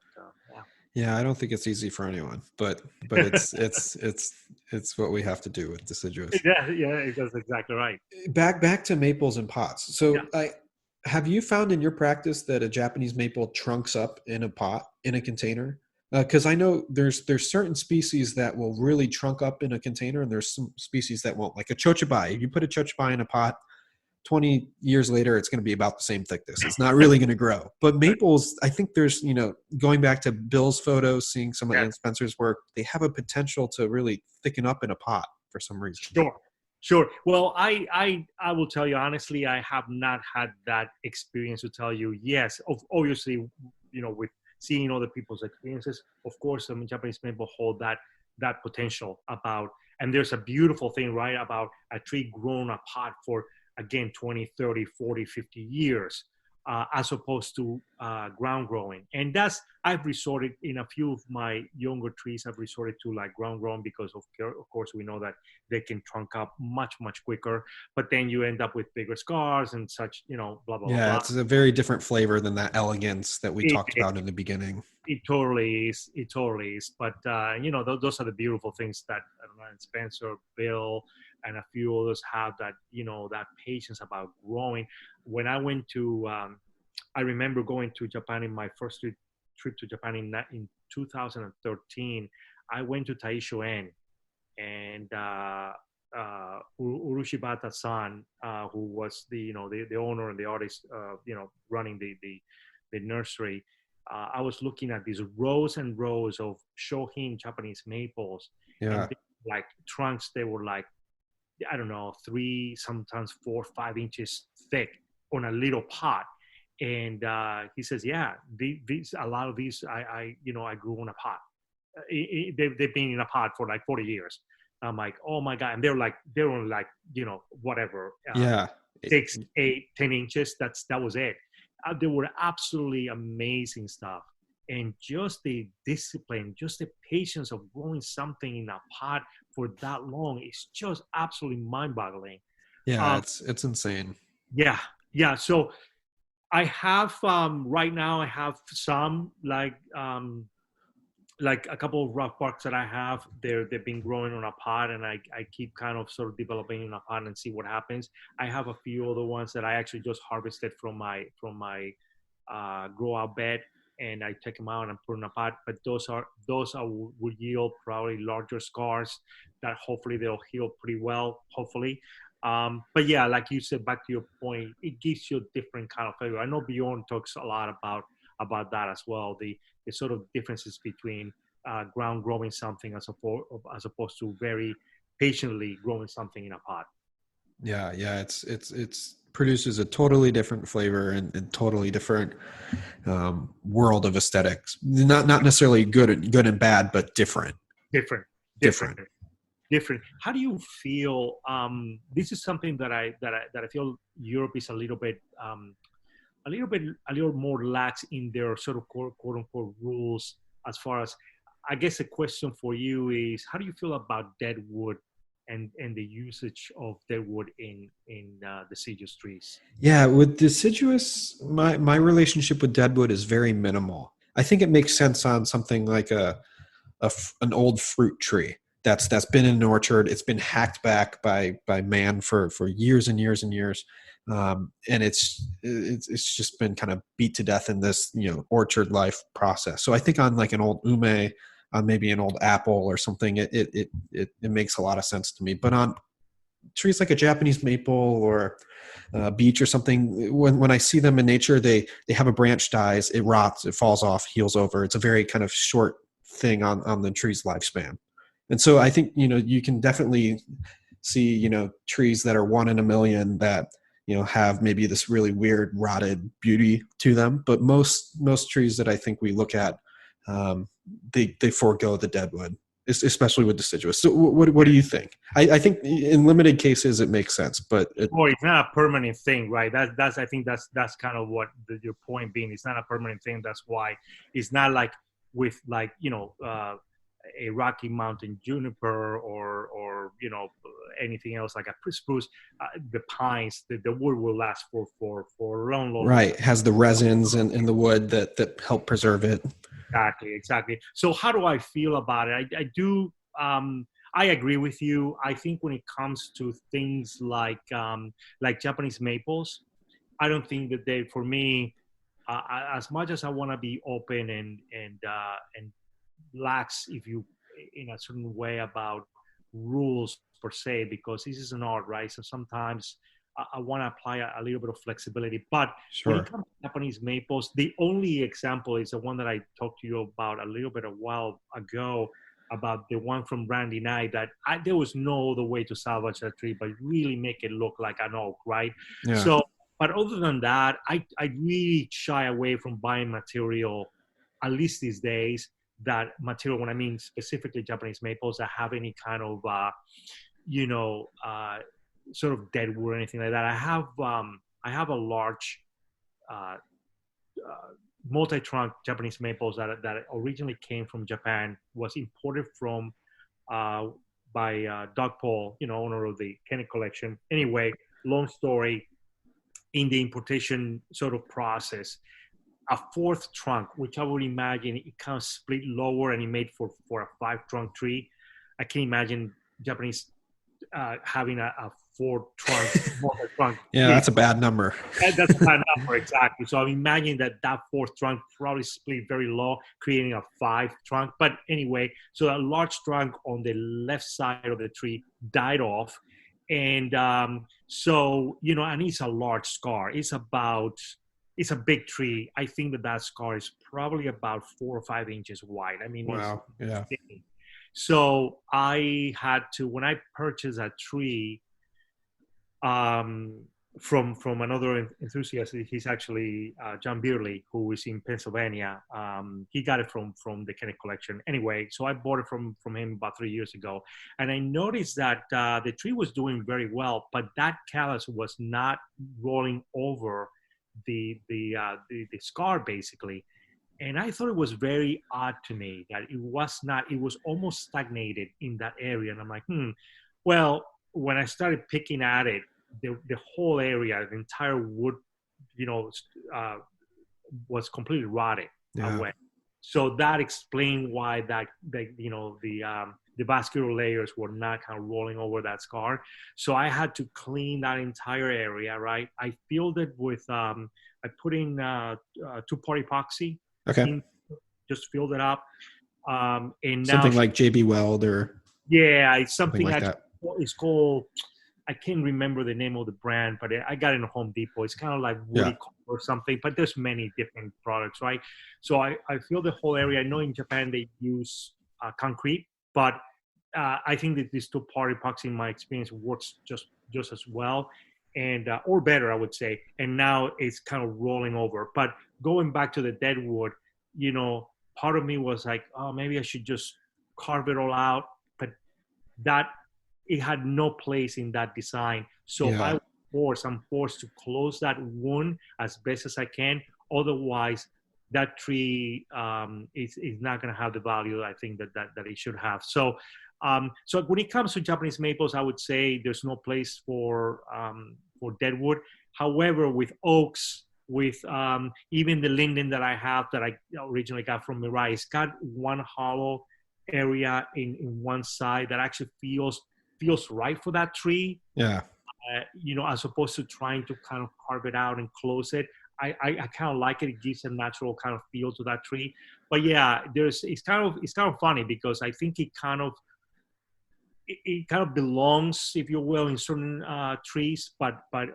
yeah. Yeah, I don't think it's easy for anyone, but it's what we have to do with deciduous. Yeah, that's exactly right. Back to maples and pots. Yeah. So I have you found in your practice that a Japanese maple trunks up in a pot in a container? Because I know there's certain species that will really trunk up in a container, and there's some species that won't. Like a chochibai, if you put a chochibai in a pot, 20 years later, it's going to be about the same thickness. It's not really going to grow. But maples, I think there's, going back to Bill's photos, seeing some of Yeah. Ann Spencer's work, they have a potential to really thicken up in a pot for some reason. Sure. Well, I will tell you honestly, I have not had that experience to tell you. Yes, obviously, with seeing other people's experiences, of course, Japanese maple hold that potential about. And there's a beautiful thing, right, about a tree grown apart for, again, 20, 30, 40, 50 years, as opposed to ground growing. And I've resorted in a few of my younger trees, I've resorted to like ground growing because of course we know that they can trunk up much, much quicker, but then you end up with bigger scars and such, blah, blah, blah, Yeah, blah. it's a very different flavor than that elegance that we It, talked about in the beginning. it totally is. It totally is. But those are the beautiful things that I don't know, and Spencer, Bill, and a few others have, that that patience about growing. When I went to, I remember going to Japan in my first trip to Japan in 2013. I went to Taisho-en, and Urushibata-san, who was the owner and the artist, running the nursery. I was looking at these rows and rows of Shohin Japanese maples, and Yeah. like trunks, they were like, I don't know, 3, sometimes 4, 5 inches thick on a little pot. And he says, yeah, these a lot of these I grew in a pot. They've been in a pot for like 40 years. I'm like, oh my God. And they're only like, whatever, Yeah. 6, 8, 10 inches. That was it. They were absolutely amazing stuff. And just the discipline, just the patience of growing something in a pot for that long is just absolutely mind-boggling. Yeah, Um, it's insane. yeah, yeah. So I have, right now I have some like a couple of rock barks that I have. They've been growing on a pot, and I keep kind of sort of developing in a pot and see what happens. I have a few other ones that I actually just harvested from my grow out bed, and I take them out and put in a pot. But those will yield probably larger scars that hopefully they'll heal pretty well, hopefully. But yeah, like you said, back to your point, it gives you a different kind of flavor. I know Bjorn talks a lot about that as well. The sort of differences between ground growing something as opposed to very patiently growing something in a pot. Yeah, it's produces a totally different flavor and totally different world of aesthetics. Not necessarily good and bad, but different. Different, Different. different. How do you feel? This is something that I feel Europe is a little more lax in their sort of quote unquote rules. As far as, I guess, the question for you is, how do you feel about dead wood and the usage of dead wood in deciduous trees? Yeah, with deciduous, my relationship with deadwood is very minimal. I think it makes sense on something like an old fruit tree that's been in an orchard. It's been hacked back by man for years and years and years, and it's just been kind of beat to death in this orchard life process. So I think on like an old ume, on maybe an old apple or something, it makes a lot of sense to me. But on trees like a Japanese maple or beech or something, when I see them in nature, they have a branch dies, it rots, it falls off, heals over. It's a very kind of short thing on the tree's lifespan. And so I think, you can definitely see, trees that are 1 in a million that, have maybe this really weird rotted beauty to them. But most trees that I think we look at, they forego the deadwood, especially with deciduous. So what do you think? I think in limited cases it makes sense, but It's not a permanent thing, right? That's I think that's kind of what your point being. It's not a permanent thing. That's why it's not like with like a Rocky Mountain juniper or anything else like a spruce. The pines, the wood will last for a long, long right, time. has the resins and the wood that help preserve it. Exactly. So how do I feel about it? I do. I agree with you. I think when it comes to things like Japanese maples, I don't think that they, for me, as much as I want to be open and lax, if you, in a certain way about rules per se, because this is an art, right? So sometimes I want to apply a little bit of flexibility. But when it Sure. comes to Japanese maples, the only example is the one that I talked to you about a little bit a while ago, about the one from Randy Knight, that there was no other way to salvage that tree, but really make it look like an oak, right? Yeah. So, but other than that, I really shy away from buying material, at least these days, that material, when I mean specifically Japanese maples, that have any kind of, you know, sort of dead wood or anything like that. I have a large multi-trunk Japanese maples that originally came from Japan, was imported from by Doug Paul, owner of the Kenneth Collection. Anyway, long story. In the importation sort of process, a fourth trunk, which I would imagine it kind of split lower and it made for a 5-trunk tree. I can imagine Japanese having a 4-trunk Yeah, tree. that's a bad number. That's a bad number, exactly. So I'm imagining that fourth trunk probably split very low, creating a 5-trunk. But anyway, so a large trunk on the left side of the tree died off. And so, and it's a large scar. It's a big tree. I think that scar is probably about 4 or 5 inches wide. I mean, Wow. Yeah. it's big. So I had to, when I purchased a tree, from another enthusiast. He's actually John Beerley, who is in Pennsylvania. He got it from the Kenneth Collection. Anyway, so I bought it from him about 3 years ago, and I noticed that the tree was doing very well, but that callus was not rolling over the scar basically. And I thought it was very odd to me that it was not. It was almost stagnated in that area, and I'm like, well, when I started picking at it, the whole area, the entire wood, was completely rotted away. So that explained why the vascular layers were not kind of rolling over that scar. So I had to clean that entire area, right? I filled it with, I put in 2-part epoxy. Okay. Just filled it up. And Something now, like JB Weld or it's something like actually, that. it's called, I can't remember the name of the brand, but I got it in Home Depot. It's kind of like woody or something, but there's many different products, right? So I feel the whole area. I know in Japan they use concrete, but I think that this 2-part epoxy, in my experience, works just as well. and or better, I would say. And now it's kind of rolling over. But going back to the deadwood, part of me was like, oh, maybe I should just carve it all out. But that it had no place in that design. So Yeah. I'm forced to close that wound as best as I can. Otherwise, that tree is not going to have the value I think that it should have. So when it comes to Japanese maples, I would say there's no place for deadwood. However, with oaks, with even the linden that I have that I originally got from Mirai, it's got one hollow area in one side that actually feels right for that tree. Yeah. As opposed to trying to kind of carve it out and close it. I kind of like it. It gives a natural kind of feel to that tree. But yeah, it's kind of funny because I think it kind of belongs, if you will, in certain trees,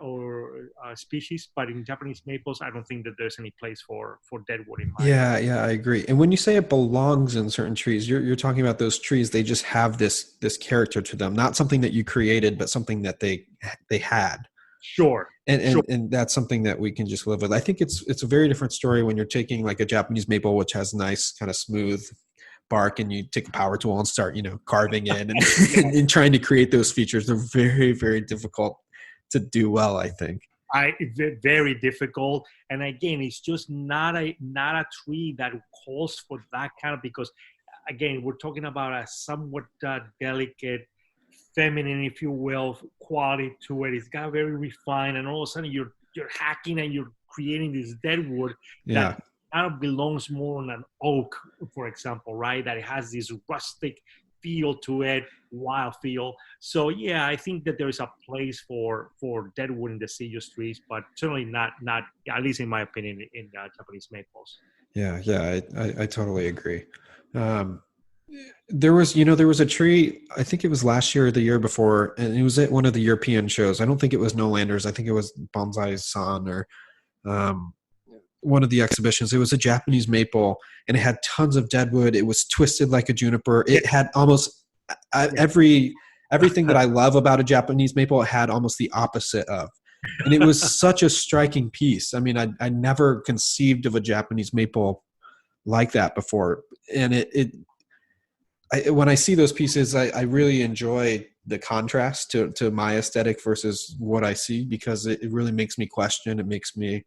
or species. But in Japanese maples, I don't think that there's any place for deadwood in my. Yeah, I agree. And when you say it belongs in certain trees, you're talking about those trees. They just have this character to them, not something that you created, but something that they had. Sure. And that's something that we can just live with. I think it's a very different story when you're taking like a Japanese maple, which has nice kind of smooth bark, and you take a power tool and start, carving in and trying to create those features. They're very, very difficult to do well, I think. Very difficult. And again, it's just not a tree that calls for that kind of, because again, we're talking about a somewhat delicate, feminine, if you will, quality to it. It's got very refined, and all of a sudden you're hacking and you're creating this deadwood that kind of belongs more on an oak, for example, right? That it has this rustic feel to it, wild feel. So yeah, I think that there is a place for deadwood in deciduous trees, but certainly not at least in my opinion in Japanese maples. Yeah, I totally agree. There was a tree, I think it was last year or the year before, and it was at one of the European shows. I don't think it was No Landers. I think it was Bonsai San or one of the exhibitions. It was a Japanese maple, and it had tons of deadwood. It was twisted like a juniper. It had almost everything that I love about a Japanese maple. It had almost the opposite of, and it was such a striking piece. I mean, I never conceived of a Japanese maple like that before, and when I see those pieces, I really enjoy the contrast to my aesthetic versus what I see, because it really makes me question. It makes me,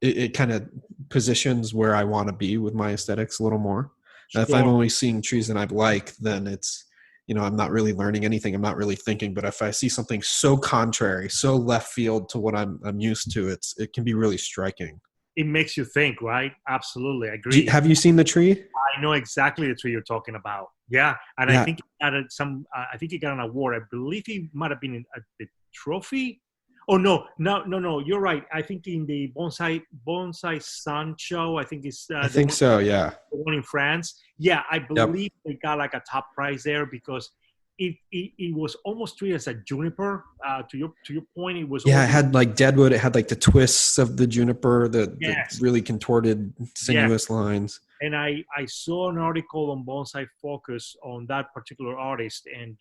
it kind of positions where I want to be with my aesthetics a little more. Sure. If I'm only seeing trees that I like, then it's, I'm not really learning anything. I'm not really thinking. But if I see something so contrary, so left field to what I'm used to, it can be really striking. It makes you think, right? Absolutely, I agree. Have you seen the tree? I know exactly the tree you're talking about. Yeah, and I think it got an award. I believe he might have been at the trophy. Oh no! You're right. I think in the Bonsai Sun show. I think it's. I think so. Yeah. The one in France. Yeah, I believe they got like a top prize there because it was almost treated as a juniper. To your point, it was. Yeah, it had like deadwood. It had like the twists of the juniper, the really contorted, sinuous lines. And I saw an article on Bonsai Focus on that particular artist, and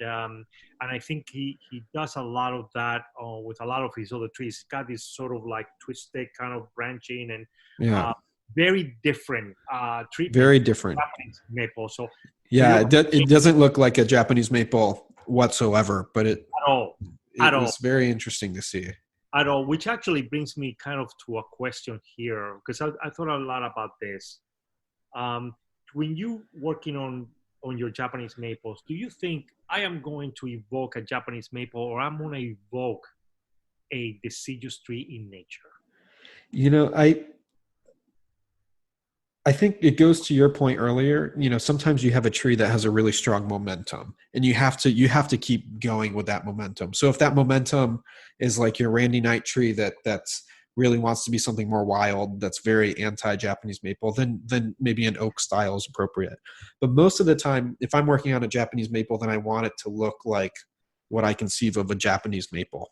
I think he does a lot of that with a lot of his other trees. He's got this sort of like twisted kind of branching and very different treatment. Very different Japanese maple. So it doesn't look like a Japanese maple whatsoever, but it was very interesting to see. At all, which actually brings me kind of to a question here, because I thought a lot about this. When you working on your Japanese maples, do you think I am going to evoke a Japanese maple, or I'm going to evoke a deciduous tree in nature? I think it goes to your point earlier. Sometimes you have a tree that has a really strong momentum, and you have to keep going with that momentum. So if that momentum is like your Randy Knight tree that's really wants to be something more wild, that's very anti-Japanese maple, then maybe an oak style is appropriate. But most of the time, if I'm working on a Japanese maple, then I want it to look like what I conceive of a Japanese maple.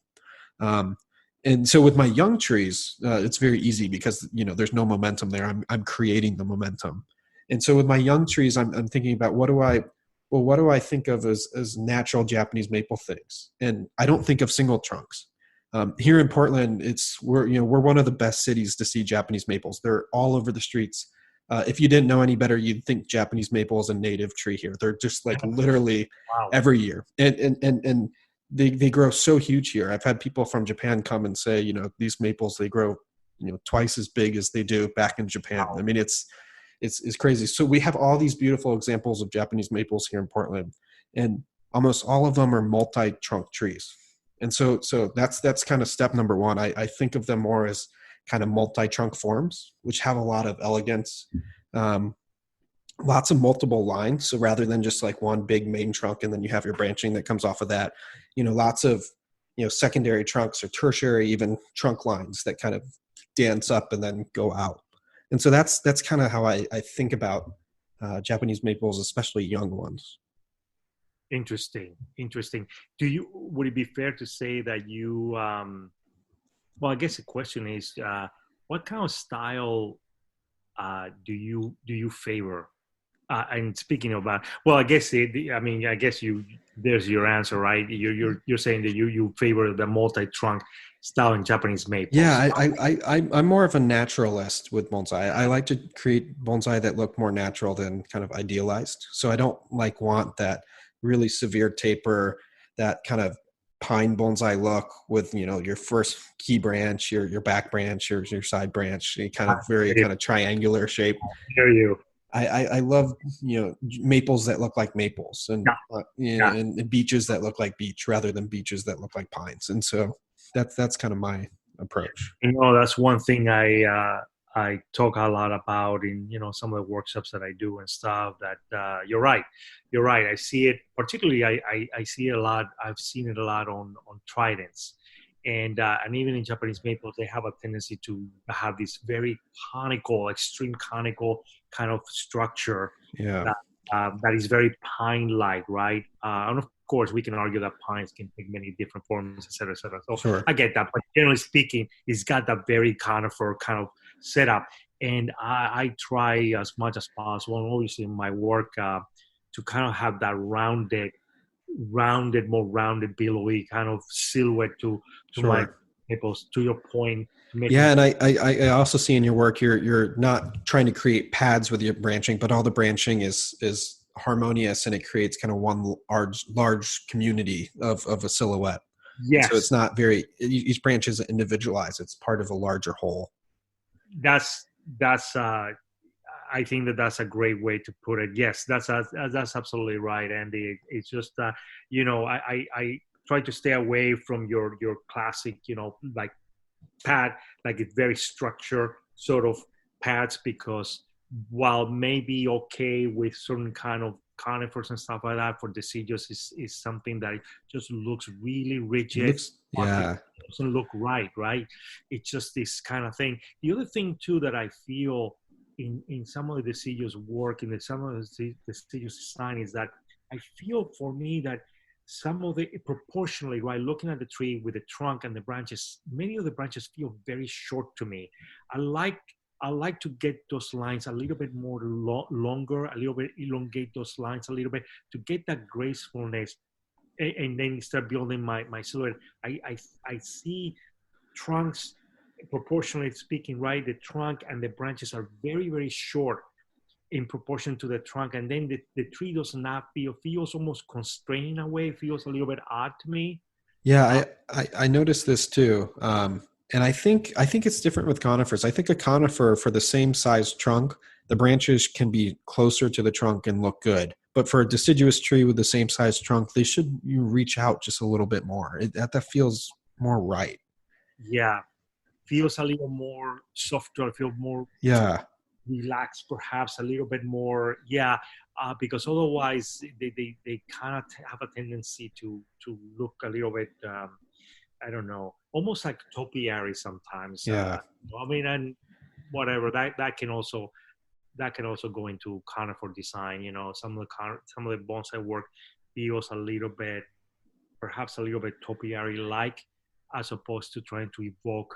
And so with my young trees, it's very easy because there's no momentum there. I'm creating the momentum. And so with my young trees, I'm thinking about what do I well, what do I think of as natural Japanese maple things? And I don't think of single trunks. Here in Portland, we're one of the best cities to see Japanese maples. They're all over the streets. If you didn't know any better, you'd think Japanese maple is a native tree here. They're just like literally Wow. every year, and they grow so huge here. I've had people from Japan come and say, these maples, they grow, twice as big as they do back in Japan. I mean, it's crazy. So we have all these beautiful examples of Japanese maples here in Portland, and almost all of them are multi-trunk trees. And so that's kind of step number one. I think of them more as kind of multi-trunk forms, which have a lot of elegance, lots of multiple lines. So rather than just like one big main trunk and then you have your branching that comes off of that, lots of secondary trunks or tertiary even trunk lines that kind of dance up and then go out. And so that's kind of how I think about Japanese maples, especially young ones. Interesting. Would it be fair to say that you, well, I guess the question is, what kind of style do you favor? And speaking of that, well, I guess I guess there's your answer, right? You're saying that you favor the multi-trunk style in Japanese maples. Yeah, I'm more of a naturalist with bonsai. I like to create bonsai that look more natural than kind of idealized. So I don't want that really severe taper, that kind of pine bonsai look with your first key branch, your back branch, your side branch, kind of very kind of triangular shape. Hear you. I love maples that look like maples, and and beeches that look like beech rather than beeches that look like pines. And so that's kind of my approach. That's one thing I talk a lot about in some of the workshops that I do and stuff. That you're right. I see it particularly. I see it a lot. I've seen it a lot on tridents, and even in Japanese maples, they have a tendency to have this very conical, extreme conical kind of structure. Yeah. That is very pine-like, right? And of course, we can argue that pines can take many different forms, et cetera, et cetera. So Sure. I get that, but generally speaking, it's got that very conifer kind of setup. And I try as much as possible, and obviously in my work, to kind of have that more rounded, billowy kind of silhouette to my Sure. maples. To your point, Yeah, and I also see in your work you're not trying to create pads with your branching, but all the branching is harmonious and it creates kind of one large community of a silhouette. yes, So it's not each branch isn't individualized; it's part of a larger whole. that's I think that's a great way to put it. Yes, that's absolutely right, Andy. It's just I try to stay away from your classic like pad, like it's very structured sort of pads, because while maybe okay with certain kind of conifers and stuff like that, for deciduous is something that just looks really It rigid. looks, yeah. It doesn't look right. It's just this kind of thing. The other thing too that I feel in some of the deciduous work, in some of the deciduous design, is that I feel for me that some of the proportionally, right, looking at the tree with the trunk and the branches, many of the branches feel very short to me. I like to get those lines a little bit more longer, a little bit elongate those lines a little bit to get that gracefulness, and then start building my silhouette. I see trunks, proportionally speaking, right? The trunk and the branches are very, very short in proportion to the trunk, and then the tree does not feels almost constrained in a way. It feels a little bit odd to me. Yeah, I noticed this too. And I think it's different with conifers. I think a conifer, for the same size trunk, the branches can be closer to the trunk and look good. But for a deciduous tree with the same size trunk, they should you reach out just a little bit more. That feels more right. Yeah, feels a little more softer. Feel more Yeah. relaxed, perhaps a little bit more. Yeah, because otherwise they kind of have a tendency to look a little bit. I don't know, almost like topiary sometimes. Yeah. I mean, and whatever that can also go into conifer design. Some of the bonsai work feels a little bit, perhaps a little bit topiary like, as opposed to trying to evoke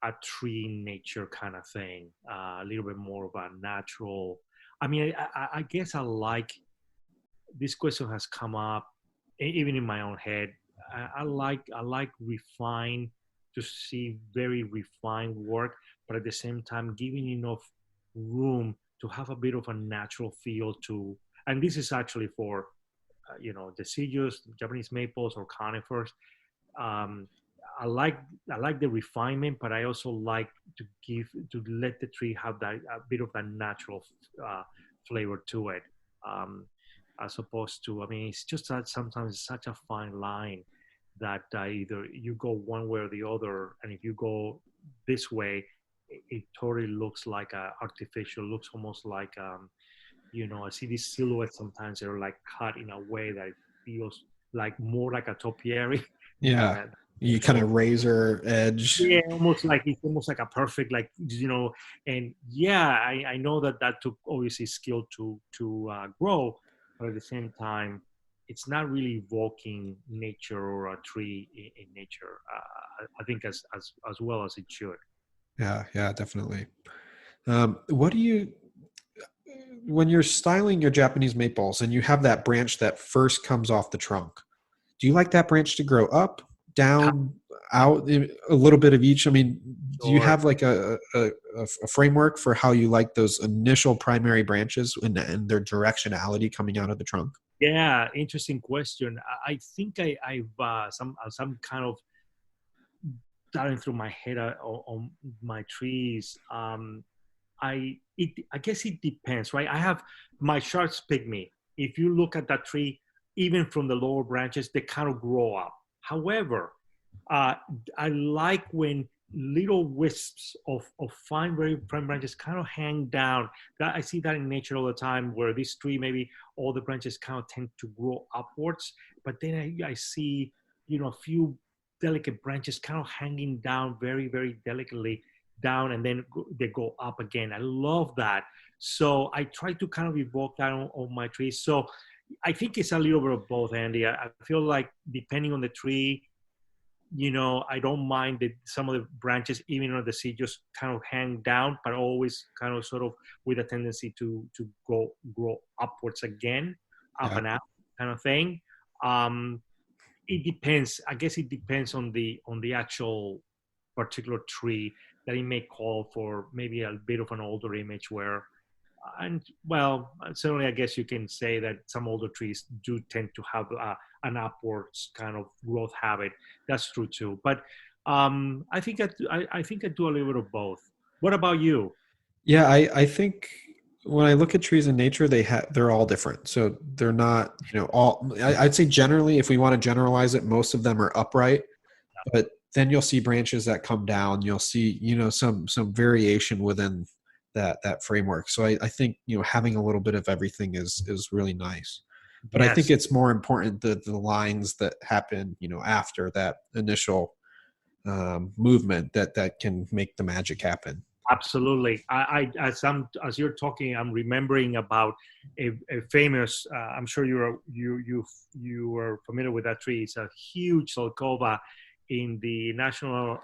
a tree nature kind of thing, a little bit more of a natural. I mean, I guess I like this question has come up even in my own head. I like refined, to see very refined work, but at the same time giving enough room to have a bit of a natural feel to. And this is actually for deciduous, Japanese maples, or conifers. Um, I like I like the refinement, but I also like to let the tree have that a bit of that natural uh, flavor to it, um, as opposed to. I mean, it's just that sometimes it's such a fine line that either you go one way or the other, and if you go this way, it totally looks like artificial. Looks almost like I see these silhouettes sometimes that are like cut in a way that it feels like more like a topiary than Yeah. a You kind actual. of razor edge. Yeah, almost like it's almost like a perfect, like and yeah, I know that that took obviously skill to grow, but at the same time, it's not really evoking nature or a tree in nature. I think as well as it should. Yeah, yeah, definitely. What do you, when you're styling your Japanese maples and you have that branch that first comes off the trunk, do you like that branch to grow up, down, out, a little bit of each? I mean, do you Or have like a framework for how you like those initial primary branches and their directionality coming out of the trunk? yeah, interesting question. I think I've some kind of darting through my head on my trees. I guess it depends, right? I have my sharks pygmy. If you look at that tree, even from the lower branches, they kind of grow up. However, uh, I like when little wisps of fine, very fine branches kind of hang down. That I see that in nature all the time, where this tree maybe all the branches kind of tend to grow upwards, but then I see a few delicate branches kind of hanging down very, very delicately down, and then they go up again. I love that. So I try to kind of evoke that on my trees. So I think it's a little bit of both, Andy. I feel like depending on the tree, I don't mind that some of the branches, even on the seed, just kind of hang down, but always kind of sort of with a tendency to grow upwards again, up Yeah, and out kind of thing. Um, it depends. I guess it depends on the actual particular tree that it may call for maybe a bit of an older image where and well certainly I guess you can say that some older trees do tend to have an upwards kind of growth habit. That's true too, but I think I do a little bit of both. What about you? yeah. I think when I look at trees in nature, they're all different. So they're not, all. I'd say generally, if we want to generalize it, most of them are upright. But then you'll see branches that come down. You'll see, some variation within that framework. So I think having a little bit of everything is really nice. But I think Yes, it's more important the lines that happen after that initial movement that can make the magic happen. absolutely. As you're talking, I'm remembering about a famous. I'm sure you are familiar with that tree. It's a huge Salcova in the National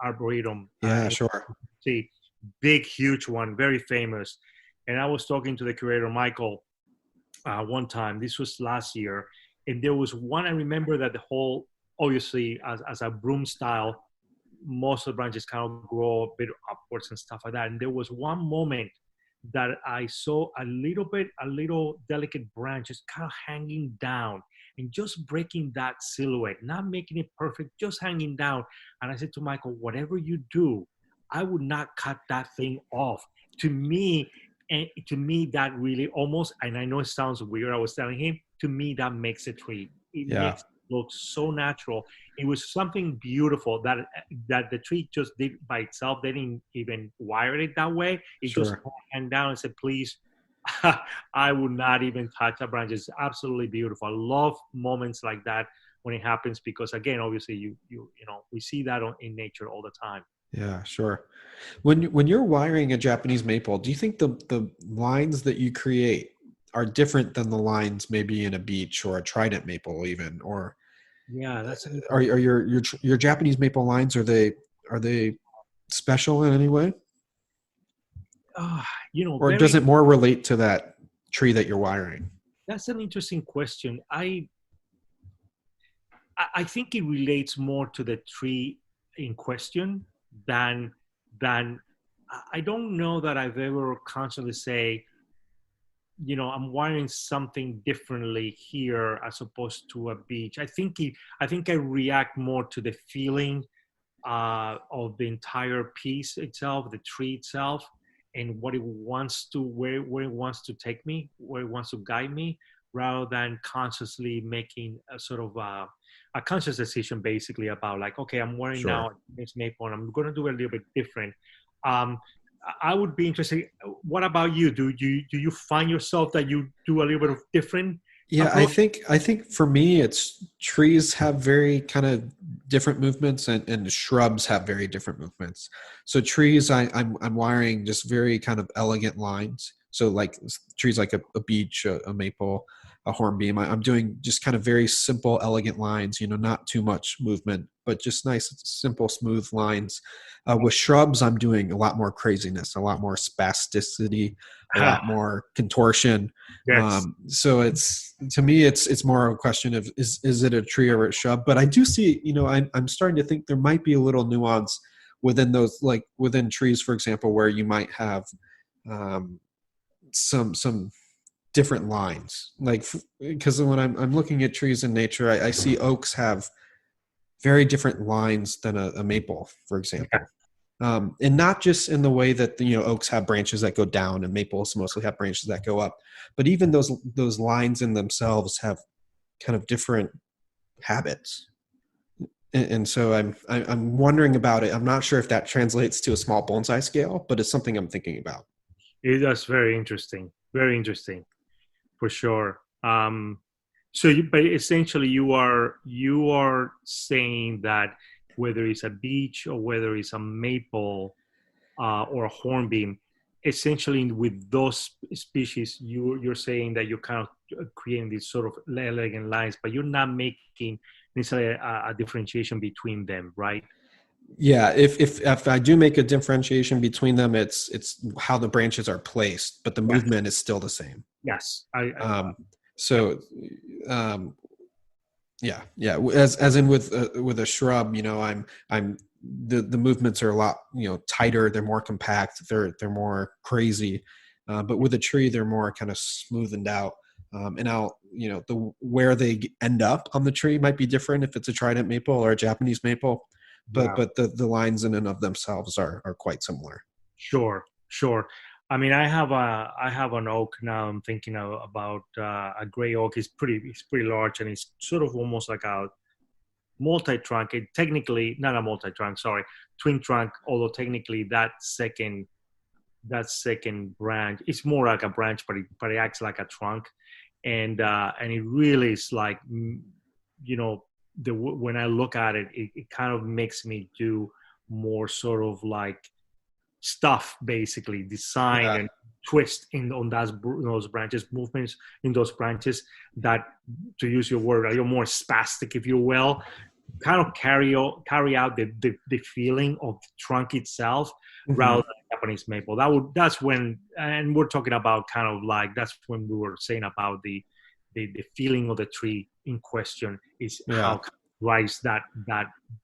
Arboretum. Yeah, sure. See, big, huge one, very famous. And I was talking to the curator Michael one time. This was last year, and there was one I remember that the whole, obviously, as a broom style, most of the branches kind of grow a bit upwards and stuff like that. And there was one moment that I saw a little delicate branch just kind of hanging down and just breaking that silhouette, not making it perfect, just hanging down. And I said to Michael, whatever you do, I would not cut that thing off. To me, and to me, that really almost, and I know it sounds weird, I was telling him, to me, that makes a tree. It Yeah, makes it look so natural. It was something beautiful that the tree just did by itself. They didn't even wire it that way. It just sure. hung down and said, please, I would not even touch a branch. It's absolutely beautiful. I love moments like that when it happens because again, obviously we see that in nature all the time. Yeah, sure. When you're wiring a Japanese maple, do you think the lines that you create are different than the lines maybe in a beech or a trident maple even, or Yeah, that's a good are point. your Japanese maple lines, are they special in any way, or does Very it more relate to that tree that you're wiring? That's an interesting question. I think it relates more to the tree in question than than I don't know that I've ever consciously say, I'm wiring something differently here as opposed to a beach. I think I react more to the feeling of the entire piece itself, the tree itself, and what it wants to, where it wants to take me, where it wants to guide me, rather than consciously making a sort of a conscious decision, basically about like, okay, I'm wearing Sure. now this maple, and I'm going to do it a little bit different. Um, I would be interested. What about you? Do you find yourself that you do a little bit of different Yeah, approach? I think for me, it's trees have very kind of different movements, and shrubs have very different movements. So trees, I'm wiring just very kind of elegant lines. So like trees like a beech, a maple, a hornbeam. I'm doing just kind of very simple, elegant lines. Not too much movement, but just nice, simple, smooth lines. With shrubs, I'm doing a lot more craziness, a lot more spasticity, a lot more contortion. Yes. So it's, to me, it's more of a question of is it a tree or a shrub? But I do see, I'm starting to think there might be a little nuance within those, like within trees, for example, where you might have um, some different lines. Like because when I'm looking at trees in nature, I see oaks have very different lines than a maple, for Yeah. example. And not just in the way that oaks have branches that go down and maples mostly have branches that go up, but even those lines in themselves have kind of different habits. And so I'm wondering about it. I'm not sure if that translates to a small bonsai scale, but it's something I'm thinking about. That's very interesting. Very interesting. For sure. But essentially, you are saying that whether it's a beech or whether it's a maple or a hornbeam, essentially with those species, you're saying that you're kind of creating these sort of elegant lines, but you're not making necessarily a differentiation between them, right? Yeah, if I do make a differentiation between them, it's how the branches are placed, but the Yes. movement is still the same. Yes. Um, Yeah. so um, yeah. As in with a shrub, I'm the movements are a lot tighter. They're more compact. They're more crazy. But with a tree, they're more kind of smoothened out. And I'll the where they end up on the tree might be different if it's a trident maple or a Japanese maple, but Yeah. the lines in and of themselves are quite similar. Sure, sure. I mean, I have an oak now. I'm thinking about a gray oak. It's pretty large, and it's sort of almost like a multi-trunk. It technically not a multi-trunk, sorry, twin trunk. Although technically that second branch, it's more like a branch, but it acts like a trunk, and it really is like, when I look at it, it kind of makes me do more sort of like stuff, basically design Yeah, and twist in on those branches, movements in those branches that, to use your word, are more spastic, if you will, kind of carry out the feeling of the trunk itself rather hmm, than Japanese maple. That's when, and we're talking about kind of like, that's when we were saying about the feeling of the tree in question is yeah, how drives that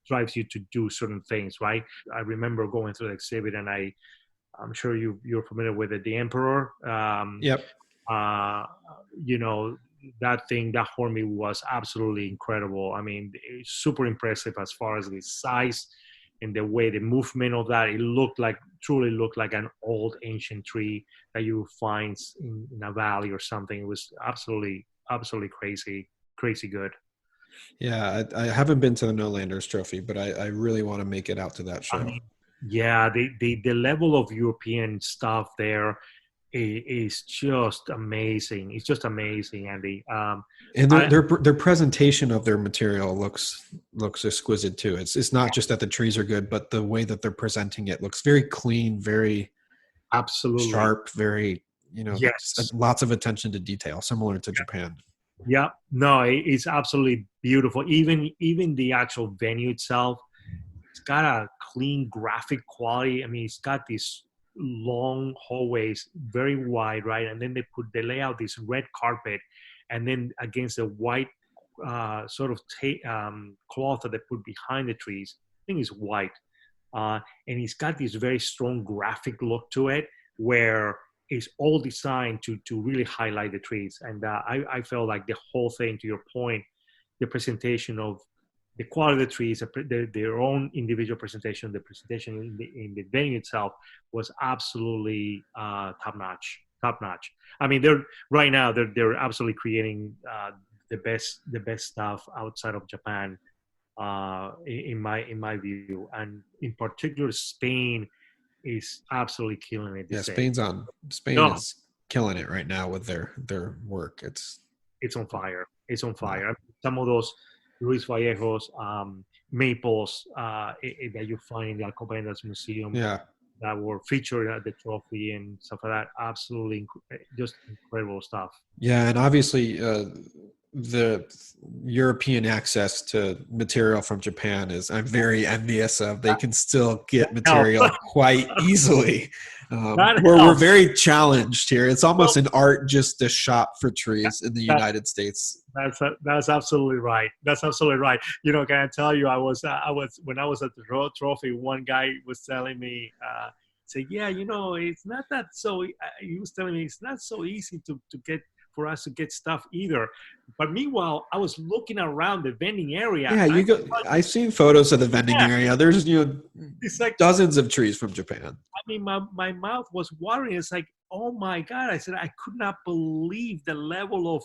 drives you to do certain things, right? I remember going through the exhibit, and I'm sure you're familiar with it, the Emperor. yep. Uh, you know, that thing, that hornbeam was absolutely incredible. I mean, it's super impressive as far as the size and the way the movement of that. It truly looked like an old ancient tree that you find in a valley or something. It was absolutely crazy, crazy good. Yeah, I haven't been to the No Landers Trophy, but I really want to make it out to that I show. mean, yeah, the level of European stuff there is just amazing. It's just amazing, Andy. And I their presentation of their material looks exquisite too. It's not just that the trees are good, but the way that they're presenting it looks very clean, very absolutely, sharp, very just yes, lots of attention to detail, similar to Japan. yeah. No, it's absolutely beautiful. Even the actual venue itself, it's got a clean graphic quality. I mean, it's got this. long hallways, very wide, right? And then they lay out this red carpet, and then against the white sort of cloth that they put behind the trees. I think it's white, and it's got this very strong graphic look to it, where it's all designed to really highlight the trees. And I felt like the whole thing, to your point, the presentation of the quality of the trees, their own individual presentation, the presentation in the venue itself was absolutely top notch. Top notch. I mean, they're absolutely creating the best stuff outside of Japan, in my view, and in particular, Spain is absolutely killing it Yeah, these days. Spain No, is killing it right now with their work. it's on fire. It's on fire. Yeah. Some of those Luis Vallejos maples that you find in the Alcobendas Museum, yeah. that were featured at the trophy and stuff like that. Absolutely, just incredible stuff. Yeah, and obviously the European access to material from Japan is I'm very envious of. They can still get material quite easily. We're very challenged here. It's almost an art just to shop for trees in the United States. That's absolutely right. That's absolutely right. You know, can I tell you, I was when I was at the Road Trophy, one guy was telling me, say, yeah, you know, it's not that so. He was telling me it's not so easy to get for us to get stuff either. But meanwhile, I was looking around the vending area. Yeah, I've seen photos of the vending area. There's it's like dozens of trees from Japan. I mean, my mouth was watering. It's like, oh my God! I said I could not believe the level of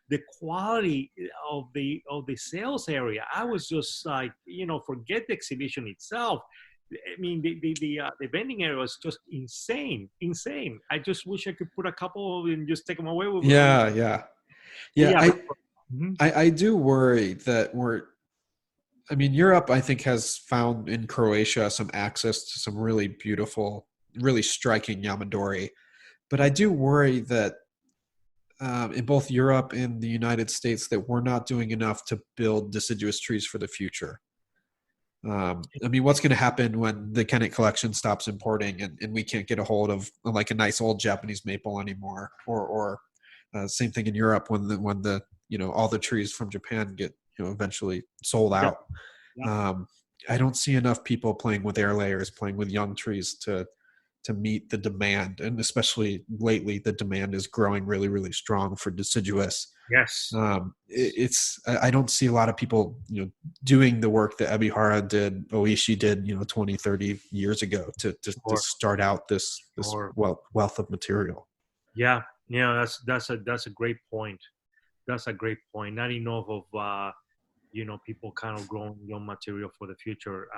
the quality of the sales area. I was just like, you know, forget the exhibition itself. I mean, the vending area was just insane. I just wish I could put a couple and just take them away with me. Yeah. I do worry that Europe, I think, has found in Croatia some access to some really beautiful, really striking Yamadori. But I do worry that in both Europe and the United States that we're not doing enough to build deciduous trees for the future. What's going to happen when the Kennett collection stops importing and we can't get a hold of like a nice old Japanese maple anymore, or same thing in Europe when the all the trees from Japan get eventually sold out. Yeah. I don't see enough people playing with air layers, playing with young trees to meet the demand, and especially lately the demand is growing really, really strong for deciduous. Yes. I don't see a lot of people doing the work that Ebihara did, Oishi did 20, 30 years ago to start out this wealth of material. Yeah, that's a great point. That's a great point. Not enough of people kind of growing young material for the future,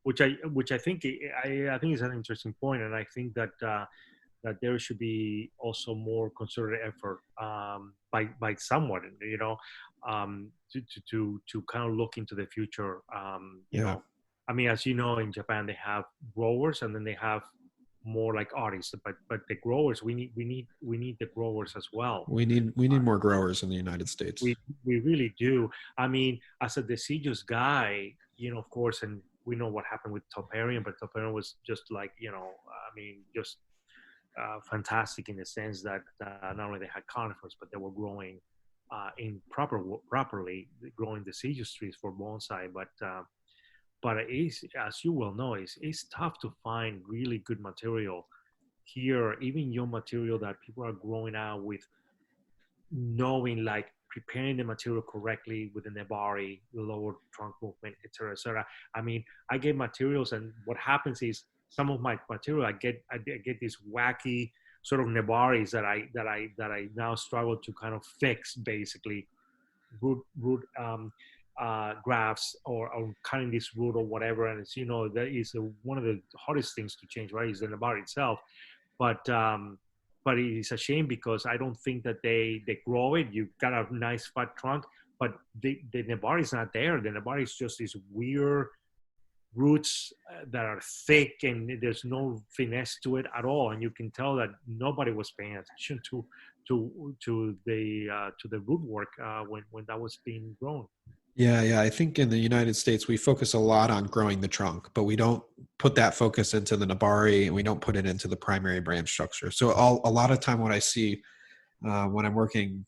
which I think is an interesting point, and I think that that there should be also more concerted effort by someone, to kind of look into the future. You know, I mean, as you know, in Japan they have growers, and then they have more like artists, but the growers, we need the growers as well. We need more growers in the United States. We really do. I mean, as a deciduous guy, of course, and we know what happened with Toparian, but Toparian was just like, just fantastic in the sense that not only they had conifers, but they were growing properly growing deciduous trees for bonsai. But it is, as you well know, it's tough to find really good material here, even young material that people are growing out with, knowing, like, preparing the material correctly with the nebari, the lower trunk movement, etc., etc. I mean, I get materials, and what happens is some of my material, I get these wacky sort of nebaris that I now struggle to kind of fix, basically root grafts or cutting this root or whatever. And it's, that is one of the hardest things to change, right, is the nebari itself. But it is a shame because I don't think that they grow it. You've got a nice fat trunk, but the nebari is not there. The nebari is just these weird roots that are thick, and there's no finesse to it at all. And you can tell that nobody was paying attention to the root work when that was being grown. Yeah. I think in the United States, we focus a lot on growing the trunk, but we don't put that focus into the nabari, and we don't put it into the primary branch structure. So a lot of time what I see when I'm working,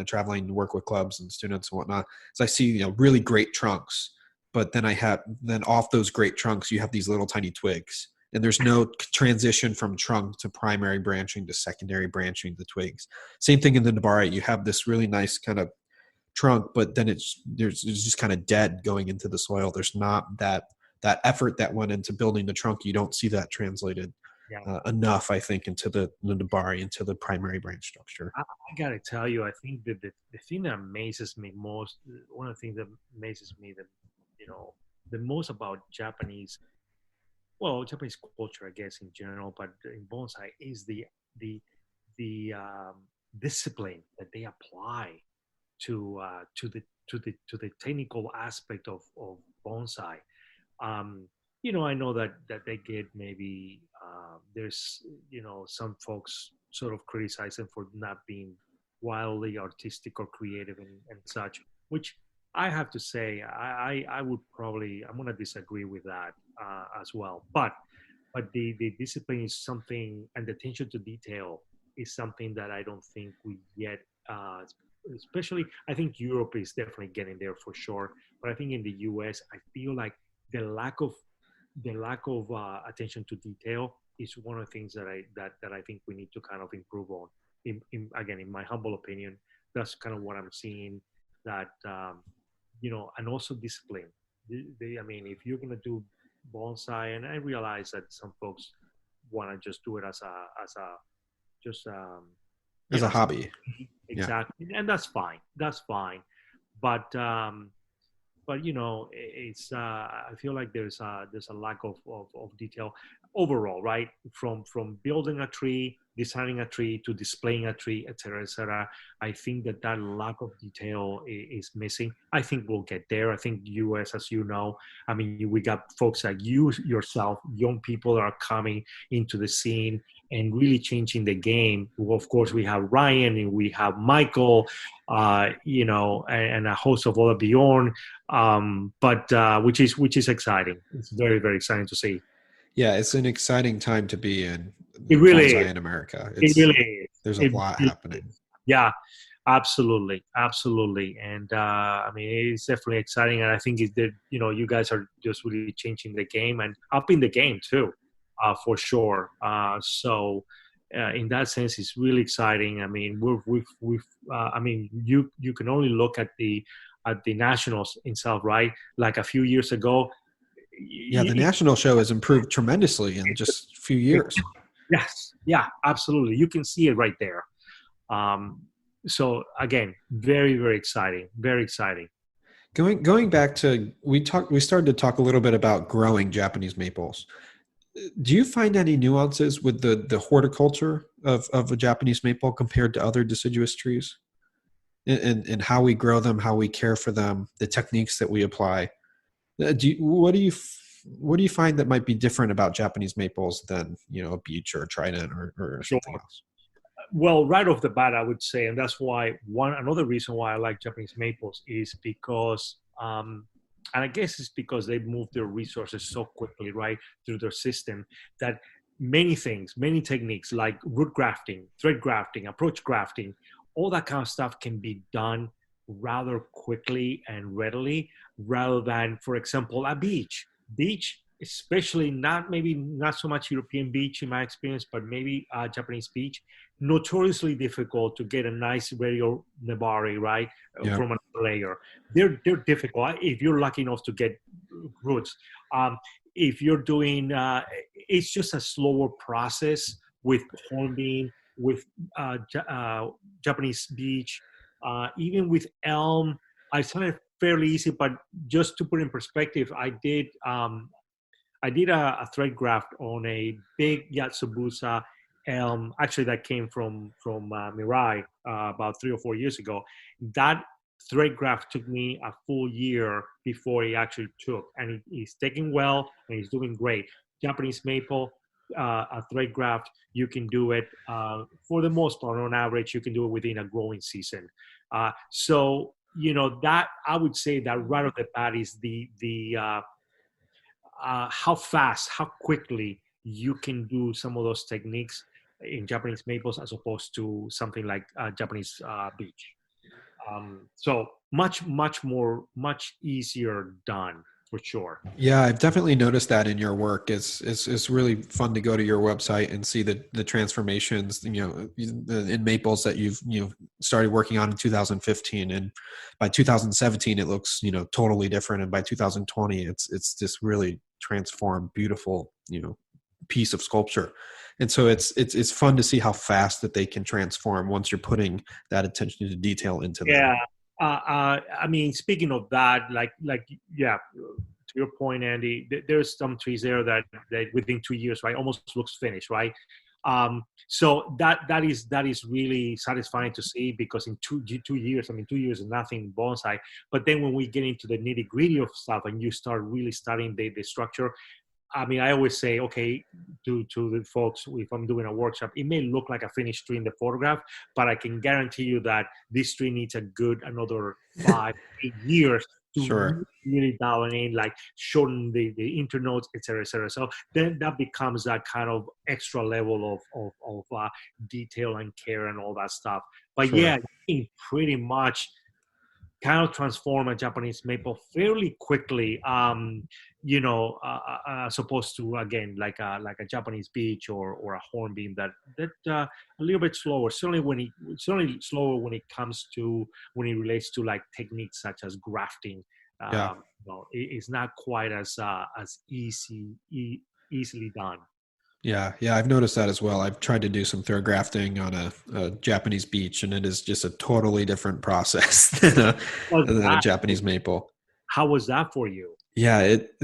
traveling to work with clubs and students and whatnot, is I see, really great trunks, but then off those great trunks, you have these little tiny twigs, and there's no transition from trunk to primary branching to secondary branching to twigs. Same thing in the nabari. You have this really nice kind of trunk, but then it's just kind of dead going into the soil. There's not that effort that went into building the trunk. You don't see that translated Yeah. enough, I think, into the nabari, into the primary branch structure. I gotta tell you, I think that the thing that amazes me most, one of the things that amazes me you know, the most about Japanese culture, I guess in general, but in bonsai is the the discipline that they apply to the technical aspect of bonsai. Um, I know that they get maybe there's some folks sort of criticize them for not being wildly artistic or creative and such, which I have to say I would probably I'm gonna disagree with that as well. But the discipline is something, and the attention to detail is something that I don't think we yet, especially I think Europe is definitely getting there for sure. But I think in the US, I feel like the lack of attention to detail is one of the things that I think we need to kind of improve on. Again, in my humble opinion, that's kind of what I'm seeing. That and also discipline. I mean, if you're gonna do bonsai, and I realize that some folks want to just do it as a just As a hobby. Yeah. exactly, and that's fine. That's fine, but it's I feel like there's a lack of detail overall, right? From building a tree, designing a tree, to displaying a tree, etc., etc. I think that lack of detail is missing. I think we'll get there. I think US, as you know, I mean, we got folks like you yourself, young people that are coming into the scene and really changing the game. Well, of course, we have Ryan and we have Michael, and a host of other Bjorn, but which is exciting. It's very, very exciting to see. Yeah, it's an exciting time to be in It really bonsai is. in America. It really is. There's a It lot really happening. is. Yeah, absolutely, absolutely. And I mean, it's definitely exciting. And I think it's that you guys are just really changing the game and upping the game too, for sure. So. In that sense, it's really exciting. I mean, I mean, you can only look at the nationals itself, right? Like a few years ago. Yeah, the national show has improved tremendously in just a few years. Yes, yeah, absolutely. You can see it right there. Um, so again, very, very exciting. Very exciting. Going back to we started to talk a little bit about growing Japanese maples. Do you find any nuances with the horticulture of a Japanese maple compared to other deciduous trees? In how we grow them, how we care for them, the techniques that we apply. What do you find that might be different about Japanese maples than a beech or a trident or Sure. something else? Well, right off the bat, I would say, and that's why another reason why I like Japanese maples is because, and I guess it's because they move their resources so quickly, right, through their system, that many things, many techniques like root grafting, thread grafting, approach grafting, all that kind of stuff can be done rather quickly and readily, rather than, for example, a beech. Beech, especially maybe not so much European beech in my experience, but maybe Japanese beech, notoriously difficult to get a nice radio nabari, right, Yeah. from another layer. They're difficult if you're lucky enough to get roots. If you're doing, it's just a slower process with hornbeam, with Japanese beech, even with elm. I find it fairly easy, but just to put in perspective, I did a thread graft on a big Yatsubusa elm, actually that came from Mirai about 3 or 4 years ago. That thread graft took me a full year before it actually took, and he's taking well and he's doing great. Japanese maple, a thread graft, you can do it for the most part on average. You can do it within a growing season. So that I would say that right off the bat is how fast, how quickly you can do some of those techniques in Japanese maples as opposed to something like Japanese beech. So much easier done for sure. Yeah, I've definitely noticed that in your work. It's really fun to go to your website and see the transformations, in maples that you've started working on in 2015, and by 2017 it looks, totally different, and by 2020 it's this really transformed, beautiful, piece of sculpture. And so it's fun to see how fast that they can transform once you're putting that attention to detail into them. Yeah. I mean, speaking of that, yeah, to your point, Andy, there's some trees there that within 2 years, right, almost looks finished, right? So that is really satisfying to see, because in 2 years, I mean, 2 years is nothing bonsai. But then when we get into the nitty gritty of stuff and you start really studying the structure, I mean, I always say, okay, to the folks, if I'm doing a workshop, it may look like a finished tree in the photograph, but I can guarantee you that this tree needs a good another 5, 8 years to Sure. really dial it in, like shorten the internodes, et cetera, et cetera. So then that becomes that kind of extra level of detail and care and all that stuff. But yeah, Sure. you can pretty much kind of transform a Japanese maple fairly quickly. As opposed to, again, like a Japanese beech or a hornbeam that a little bit slower. Certainly slower when it relates to like techniques such as grafting. Yeah. It's not quite as easily done. Yeah, yeah, I've noticed that as well. I've tried to do some throw grafting on a Japanese beech, and it is just a totally different process Was than a that, Japanese maple. how was that for you? Yeah, it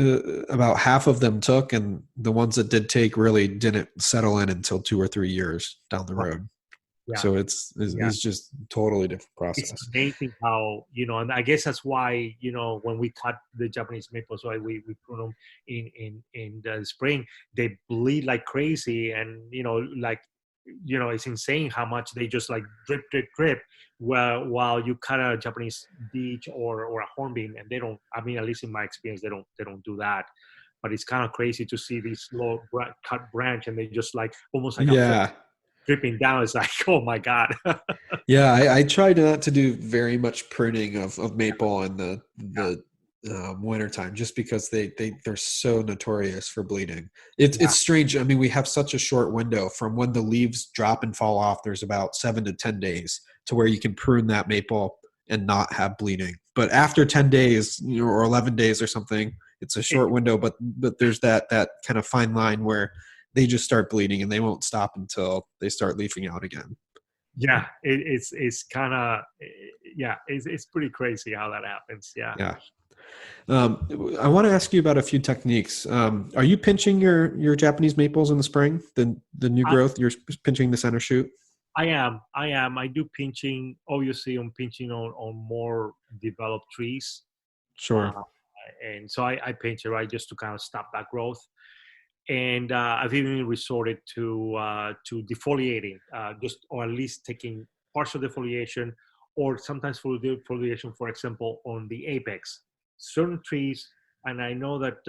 about half of them took, and the ones that did take really didn't settle in until 2 or 3 years down the road. Yeah, So it's just totally different it's process. amazing how, and I guess that's why, when we cut the Japanese maples, right, we prune them in the spring, they bleed like crazy, and it's insane how much they just like drip, while you cut a Japanese beech or a hornbeam, and they don't. I mean, at least in my experience, they don't do that. But it's kind of crazy to see this slow cut branch, and they just like almost like a Yeah, dripping down. It's like, oh my god. yeah. I tried not to do very much pruning of maple in the wintertime, just because they're so notorious for bleeding. It's strange. I mean, we have such a short window from when the leaves drop and fall off. There's about 7 to 10 days to where you can prune that maple and not have bleeding. But after 10 days, or 11 days or something, it's a short window. But there's that kind of fine line where they just start bleeding and they won't stop until they start leafing out again. Yeah, it's kind of, yeah, it's pretty crazy how that happens. Yeah. Yeah. I want to ask you about a few techniques. Are you pinching your Japanese maples in the spring? The new I, growth, you're pinching the center shoot? I do pinching. Obviously, I'm pinching on more developed trees, Sure. uh, and so I pinch it, right, just to kind of stop that growth. And I've even resorted to defoliating, just, or at least taking partial defoliation, or sometimes full defoliation, for example, on the apex. Certain trees, and I know that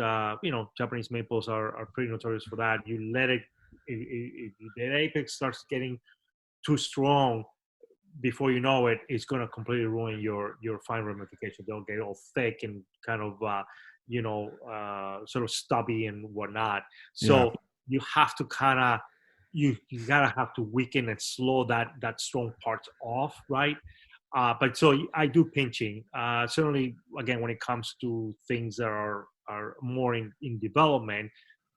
Japanese maples are pretty notorious for that. You let it, if the apex starts getting too strong, before you know it, it's going to completely ruin your fine ramification. They'll get all thick and kind of sort of stubby and whatnot. Yeah. So you have to kind of, you gotta have to weaken and slow that strong parts off, right? But so I do pinching. Certainly, again, when it comes to things that are more in development,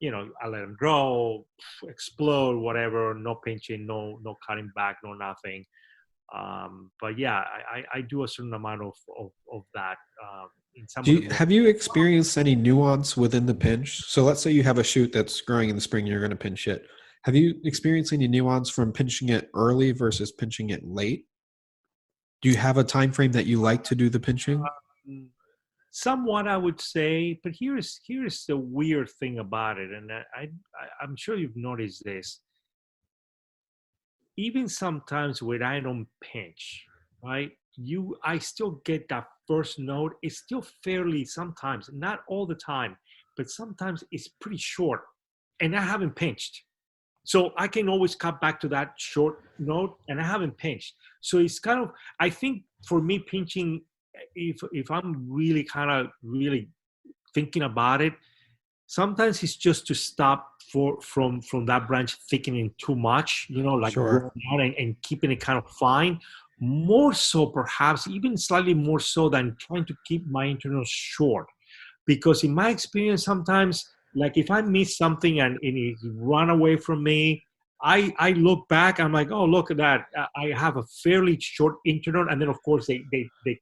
I let them grow, explode, whatever. No pinching, no cutting back, no nothing. But yeah, I do a certain amount of that in some of the more. Have you experienced any nuance within the pinch? So let's say you have a shoot that's growing in the spring, you're going to pinch it. Have you experienced any nuance from pinching it early versus pinching it late? Do you have a time frame that you like to do the pinching? um, Somewhat, I would say, but here's the weird thing about it, and I'm sure you've noticed this. Even sometimes when I don't pinch, right? I still get that first note. It's still fairly sometimes, not all the time, but sometimes it's pretty short, and I haven't pinched. So I can always cut back to that short note, and I haven't pinched. So it's kind of, I think for me, pinching, if I'm really kind of really thinking about it, sometimes it's just to stop from that branch thickening too much, like Sure. growing out and keeping it kind of fine. More so, perhaps even slightly more so than trying to keep my internals short, because in my experience sometimes, like if I miss something and it run away from me, I look back, I'm like, oh, look at that, I have a fairly short internal, and then of course they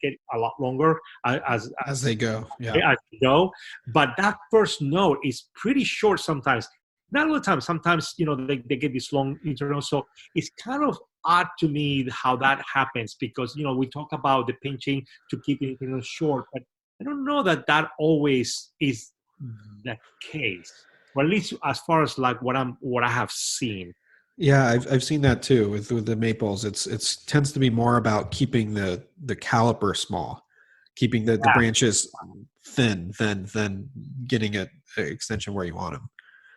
get a lot longer as As they go. Yeah. as you go. But that first note is pretty short sometimes, not all the time, sometimes they get this long internal. So it's kind of odd to me how that happens, because we talk about the pinching to keep the internal short, but I don't know that that always is the case, or at least as far as like what I have seen. Yeah, I've seen that too with the maples. It's tends to be more about keeping the caliper small, keeping the Yeah, branches thin than getting a extension where you want them.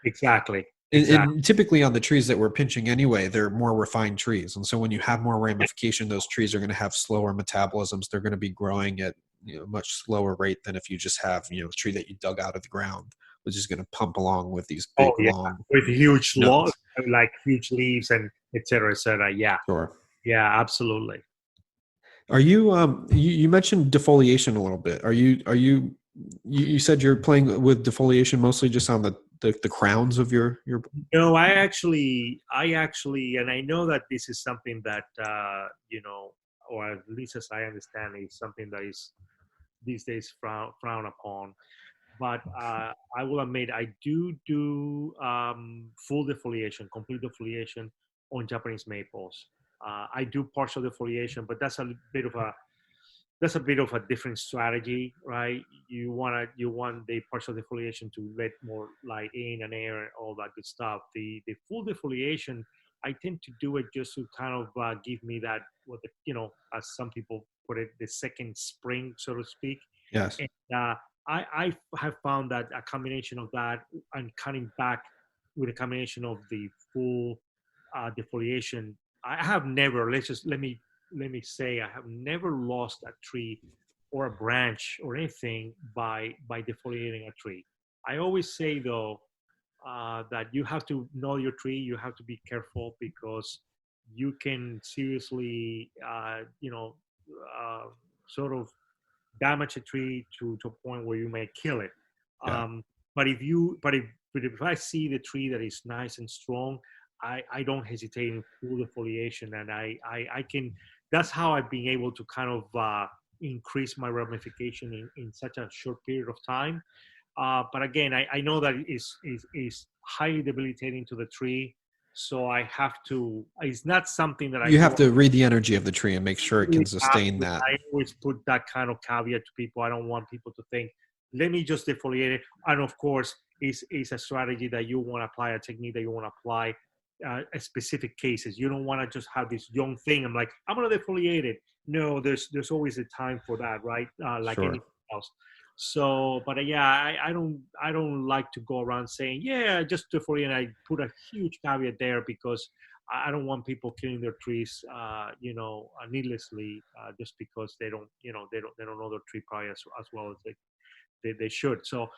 exactly, exactly. And typically on the trees that we're pinching anyway, they're more refined trees, and so when you have more ramification, those trees are going to have slower metabolisms. They're going to be growing at much slower rate than if you just have a tree that you dug out of the ground, which is going to pump along with these Oh big yeah, long with huge nodes. like huge leaves and et cetera, et cetera. Yeah, Sure. yeah, absolutely. Are you you mentioned defoliation a little bit. You said you're playing with defoliation mostly just on the crowns of your No, I actually, and I know that this is something that or at least as I understand, is something that is these days frowned upon. But I will admit I do full defoliation, complete defoliation on Japanese maples. I do partial defoliation, but that's a bit of a different strategy, right? You want the partial defoliation to let more light in and air and all that good stuff. The full defoliation, I tend to do it just to kind of give me that, as some people put it, the second spring, so to speak. yes. And I have found that a combination of that and cutting back with a combination of the full defoliation, I have never. Let me say, I have never lost a tree or a branch or anything by defoliating a tree. I always say though that you have to know your tree. You have to be careful, because you can seriously, sort of damage a tree to a point where you may kill it. Yeah. Um, but if I see the tree that is nice and strong, I don't hesitate in full defoliation, and I can. That's how I've been able to kind of increase my ramification in such a short period of time. But again, I know that it is highly debilitating to the tree, so I have to. It's not something that I You have go to read the energy of the tree and make sure it can really have sustain to. that. I always put that kind of caveat to people. I don't want people to think, let me just defoliate it. And of course, is a strategy that you want to apply, a technique that you want to apply a specific cases. You don't want to just have this young thing. I'm like, I'm gonna defoliate it. No, there's always a time for that, right? Like Sure. anything else. So, but yeah, I don't like to go around saying, yeah, just defoliate. And I put a huge caveat there, because I don't want people killing their trees, needlessly, just because they don't know their tree probably as well as they should. So,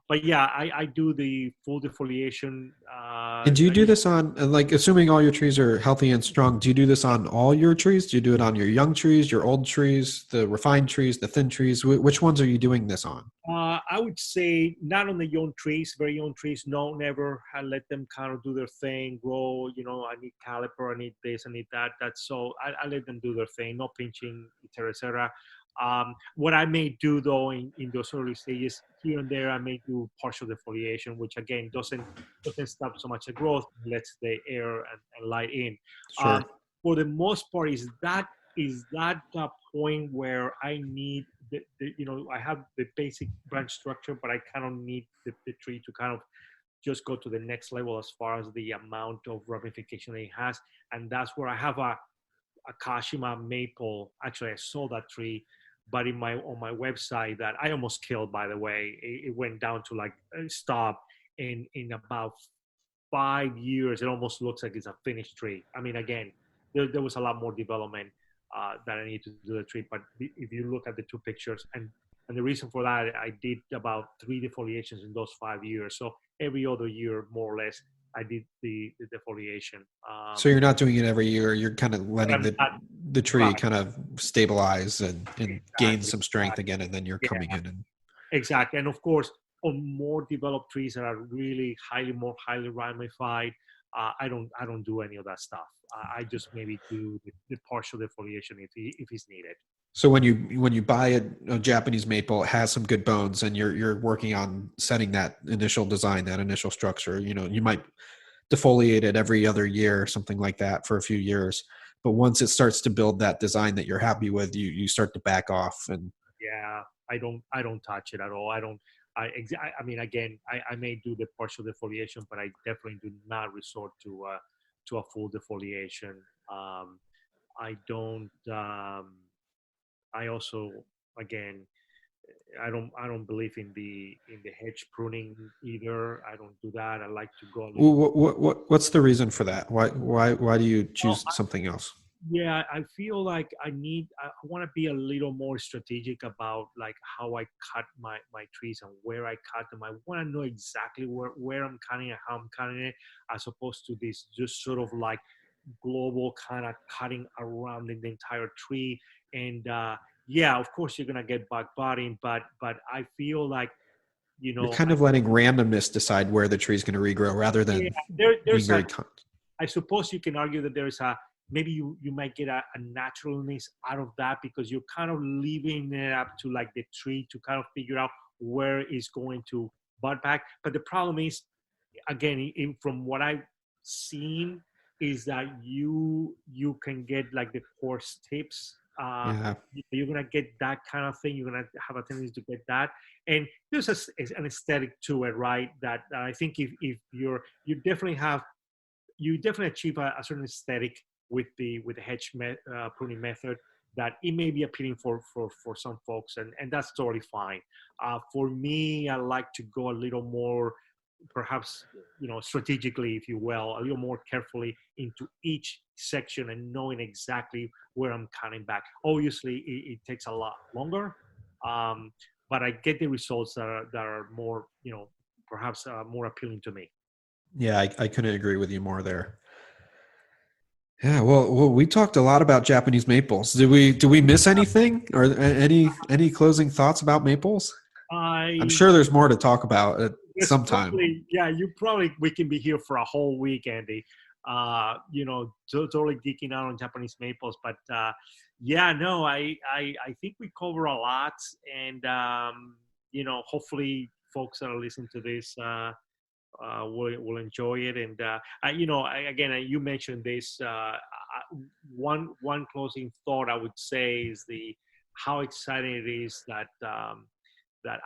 but yeah, I do the full defoliation. And do you do this on, like, assuming all your trees are healthy and strong, do you do this on all your trees? Do you do it on your young trees, your old trees, the refined trees, the thin trees? Which ones are you doing this on? I would say not on the young trees, very young trees. No, never. I let them kind of do their thing, grow. I need caliper, I need this, I need that. That's so. I let them do their thing. No pinching, etc., etc. What I may do though in those early stages, here and there, I may do partial defoliation, which again doesn't stop so much the growth, lets the air and light in. Sure. Um, for the most part, is that the point where I need I have the basic branch structure, but I kind of need the tree to kind of just go to the next level as far as the amount of ramification it has. And that's where I have a Kashima maple. Actually, I saw that tree, but on my website that I almost killed. By the way, it went down to like stop in about 5 years. It almost looks like it's a finished tree. I mean, again, there was a lot more development that I need to do the tree. But if you look at the two pictures, and the reason for that, I did about 3 defoliations in those 5 years. So every other year, more or less, I did the defoliation. So you're not doing it every year. You're kind of letting I'm not the tree right. kind of stabilize and gain Exactly. some strength again, and then you're Yeah, coming in and exactly. And of course, on more developed trees that are really more highly ramified, I don't do any of that stuff. I just maybe do the partial defoliation if it's needed. so when you buy a Japanese maple, it has some good bones, and you're working on setting that initial design, that initial structure. You might defoliate it every other year or something like that for a few years. But once it starts to build that design that you're happy with, you start to back off. And Yeah, I don't touch it at all. I don't. I mean, again, I may do the partial defoliation, but I definitely do not resort to a full defoliation. I don't. I also, again, I don't believe in the hedge pruning either. I don't do that. I like to go a little. what's the reason for that? Why do you Well, choose something else? yeah, I feel like I want to be a little more strategic about like how I cut my trees and where I cut them. I want to know exactly where I'm cutting and how I'm cutting it, as opposed to this just sort of like global kind of cutting around the entire tree. And yeah, of course you're gonna get back budding, but I feel like, You're kind of letting randomness decide where the tree's going to regrow rather yeah, than being there's very I suppose you can argue that there's maybe you might get a naturalness out of that, because you're kind of leaving it up to like the tree to kind of figure out where it's going to bud back. But the problem is, again, from what I've seen, is that you can get like the coarse tips. yeah. You're gonna get that kind of thing. You're gonna have a tendency to get that, and there's an aesthetic to it, right? That I think if you definitely have you definitely achieve a certain aesthetic with the hedge pruning method, that it may be appealing for some folks, and that's totally fine. For me, I like to go a little more, perhaps, strategically, if you will, a little more carefully into each section and knowing exactly where I'm cutting back. Obviously, it takes a lot longer, but I get the results that are more, perhaps more appealing to me. Yeah, I couldn't agree with you more there. Yeah, well, we talked a lot about Japanese maples. Do we miss anything, or any closing thoughts about maples? I'm I sure there's more to talk about at It's some time. probably, yeah, we can be here for a whole week, Andy. Totally geeking out on Japanese maples, but yeah, no, I think we cover a lot, and hopefully folks that are listening to this will enjoy it. And again, you mentioned this. One closing thought I would say is the how exciting it is that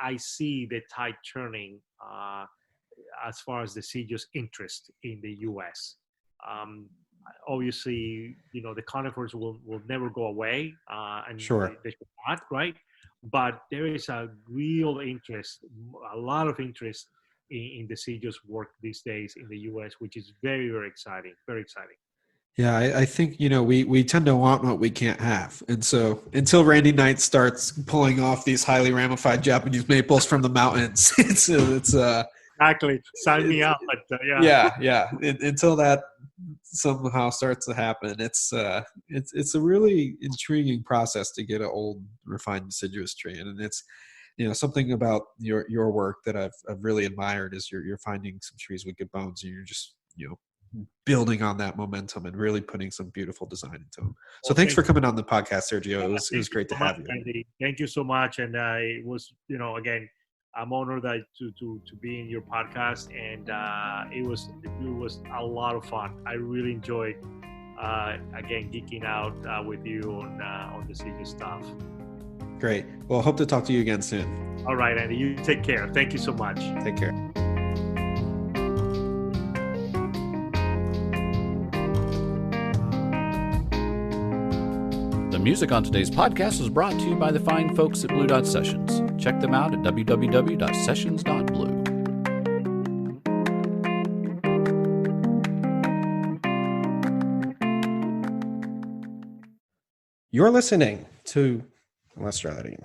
I see the tide turning as far as deciduous interest in the U.S. Um, Obviously, the conifers will never go away, and Sure. they should not, right? But there is a real interest, a lot of interest in deciduous work these days in the U.S., which is very, very exciting, very exciting. Yeah, I think we tend to want what we can't have, and so until Randy Knight starts pulling off these highly ramified Japanese maples from the mountains, it's Exactly. Sign me up. But yeah. yeah. Until that somehow starts to happen, it's a really intriguing process to get an old refined deciduous tree, and it's something about your work that I've really admired is you're finding some trees with good bones, and you're just building on that momentum and really putting some beautiful design into them. So Well, thanks for coming on the podcast, Sergio. It thank was you great to so much, have you. Andy. Thank you so much. And it was, again, I'm honored that to be in your podcast, and it was a lot of fun. I really enjoyed again geeking out with you on the serious stuff. Great. Well, hope to talk to you again soon. All right, Andy. You take care. Thank you so much. Take care. The music on today's podcast was brought to you by the fine folks at Blue Dot Sessions. Check them out at www.sessions.blue. You're listening to, let's try that again.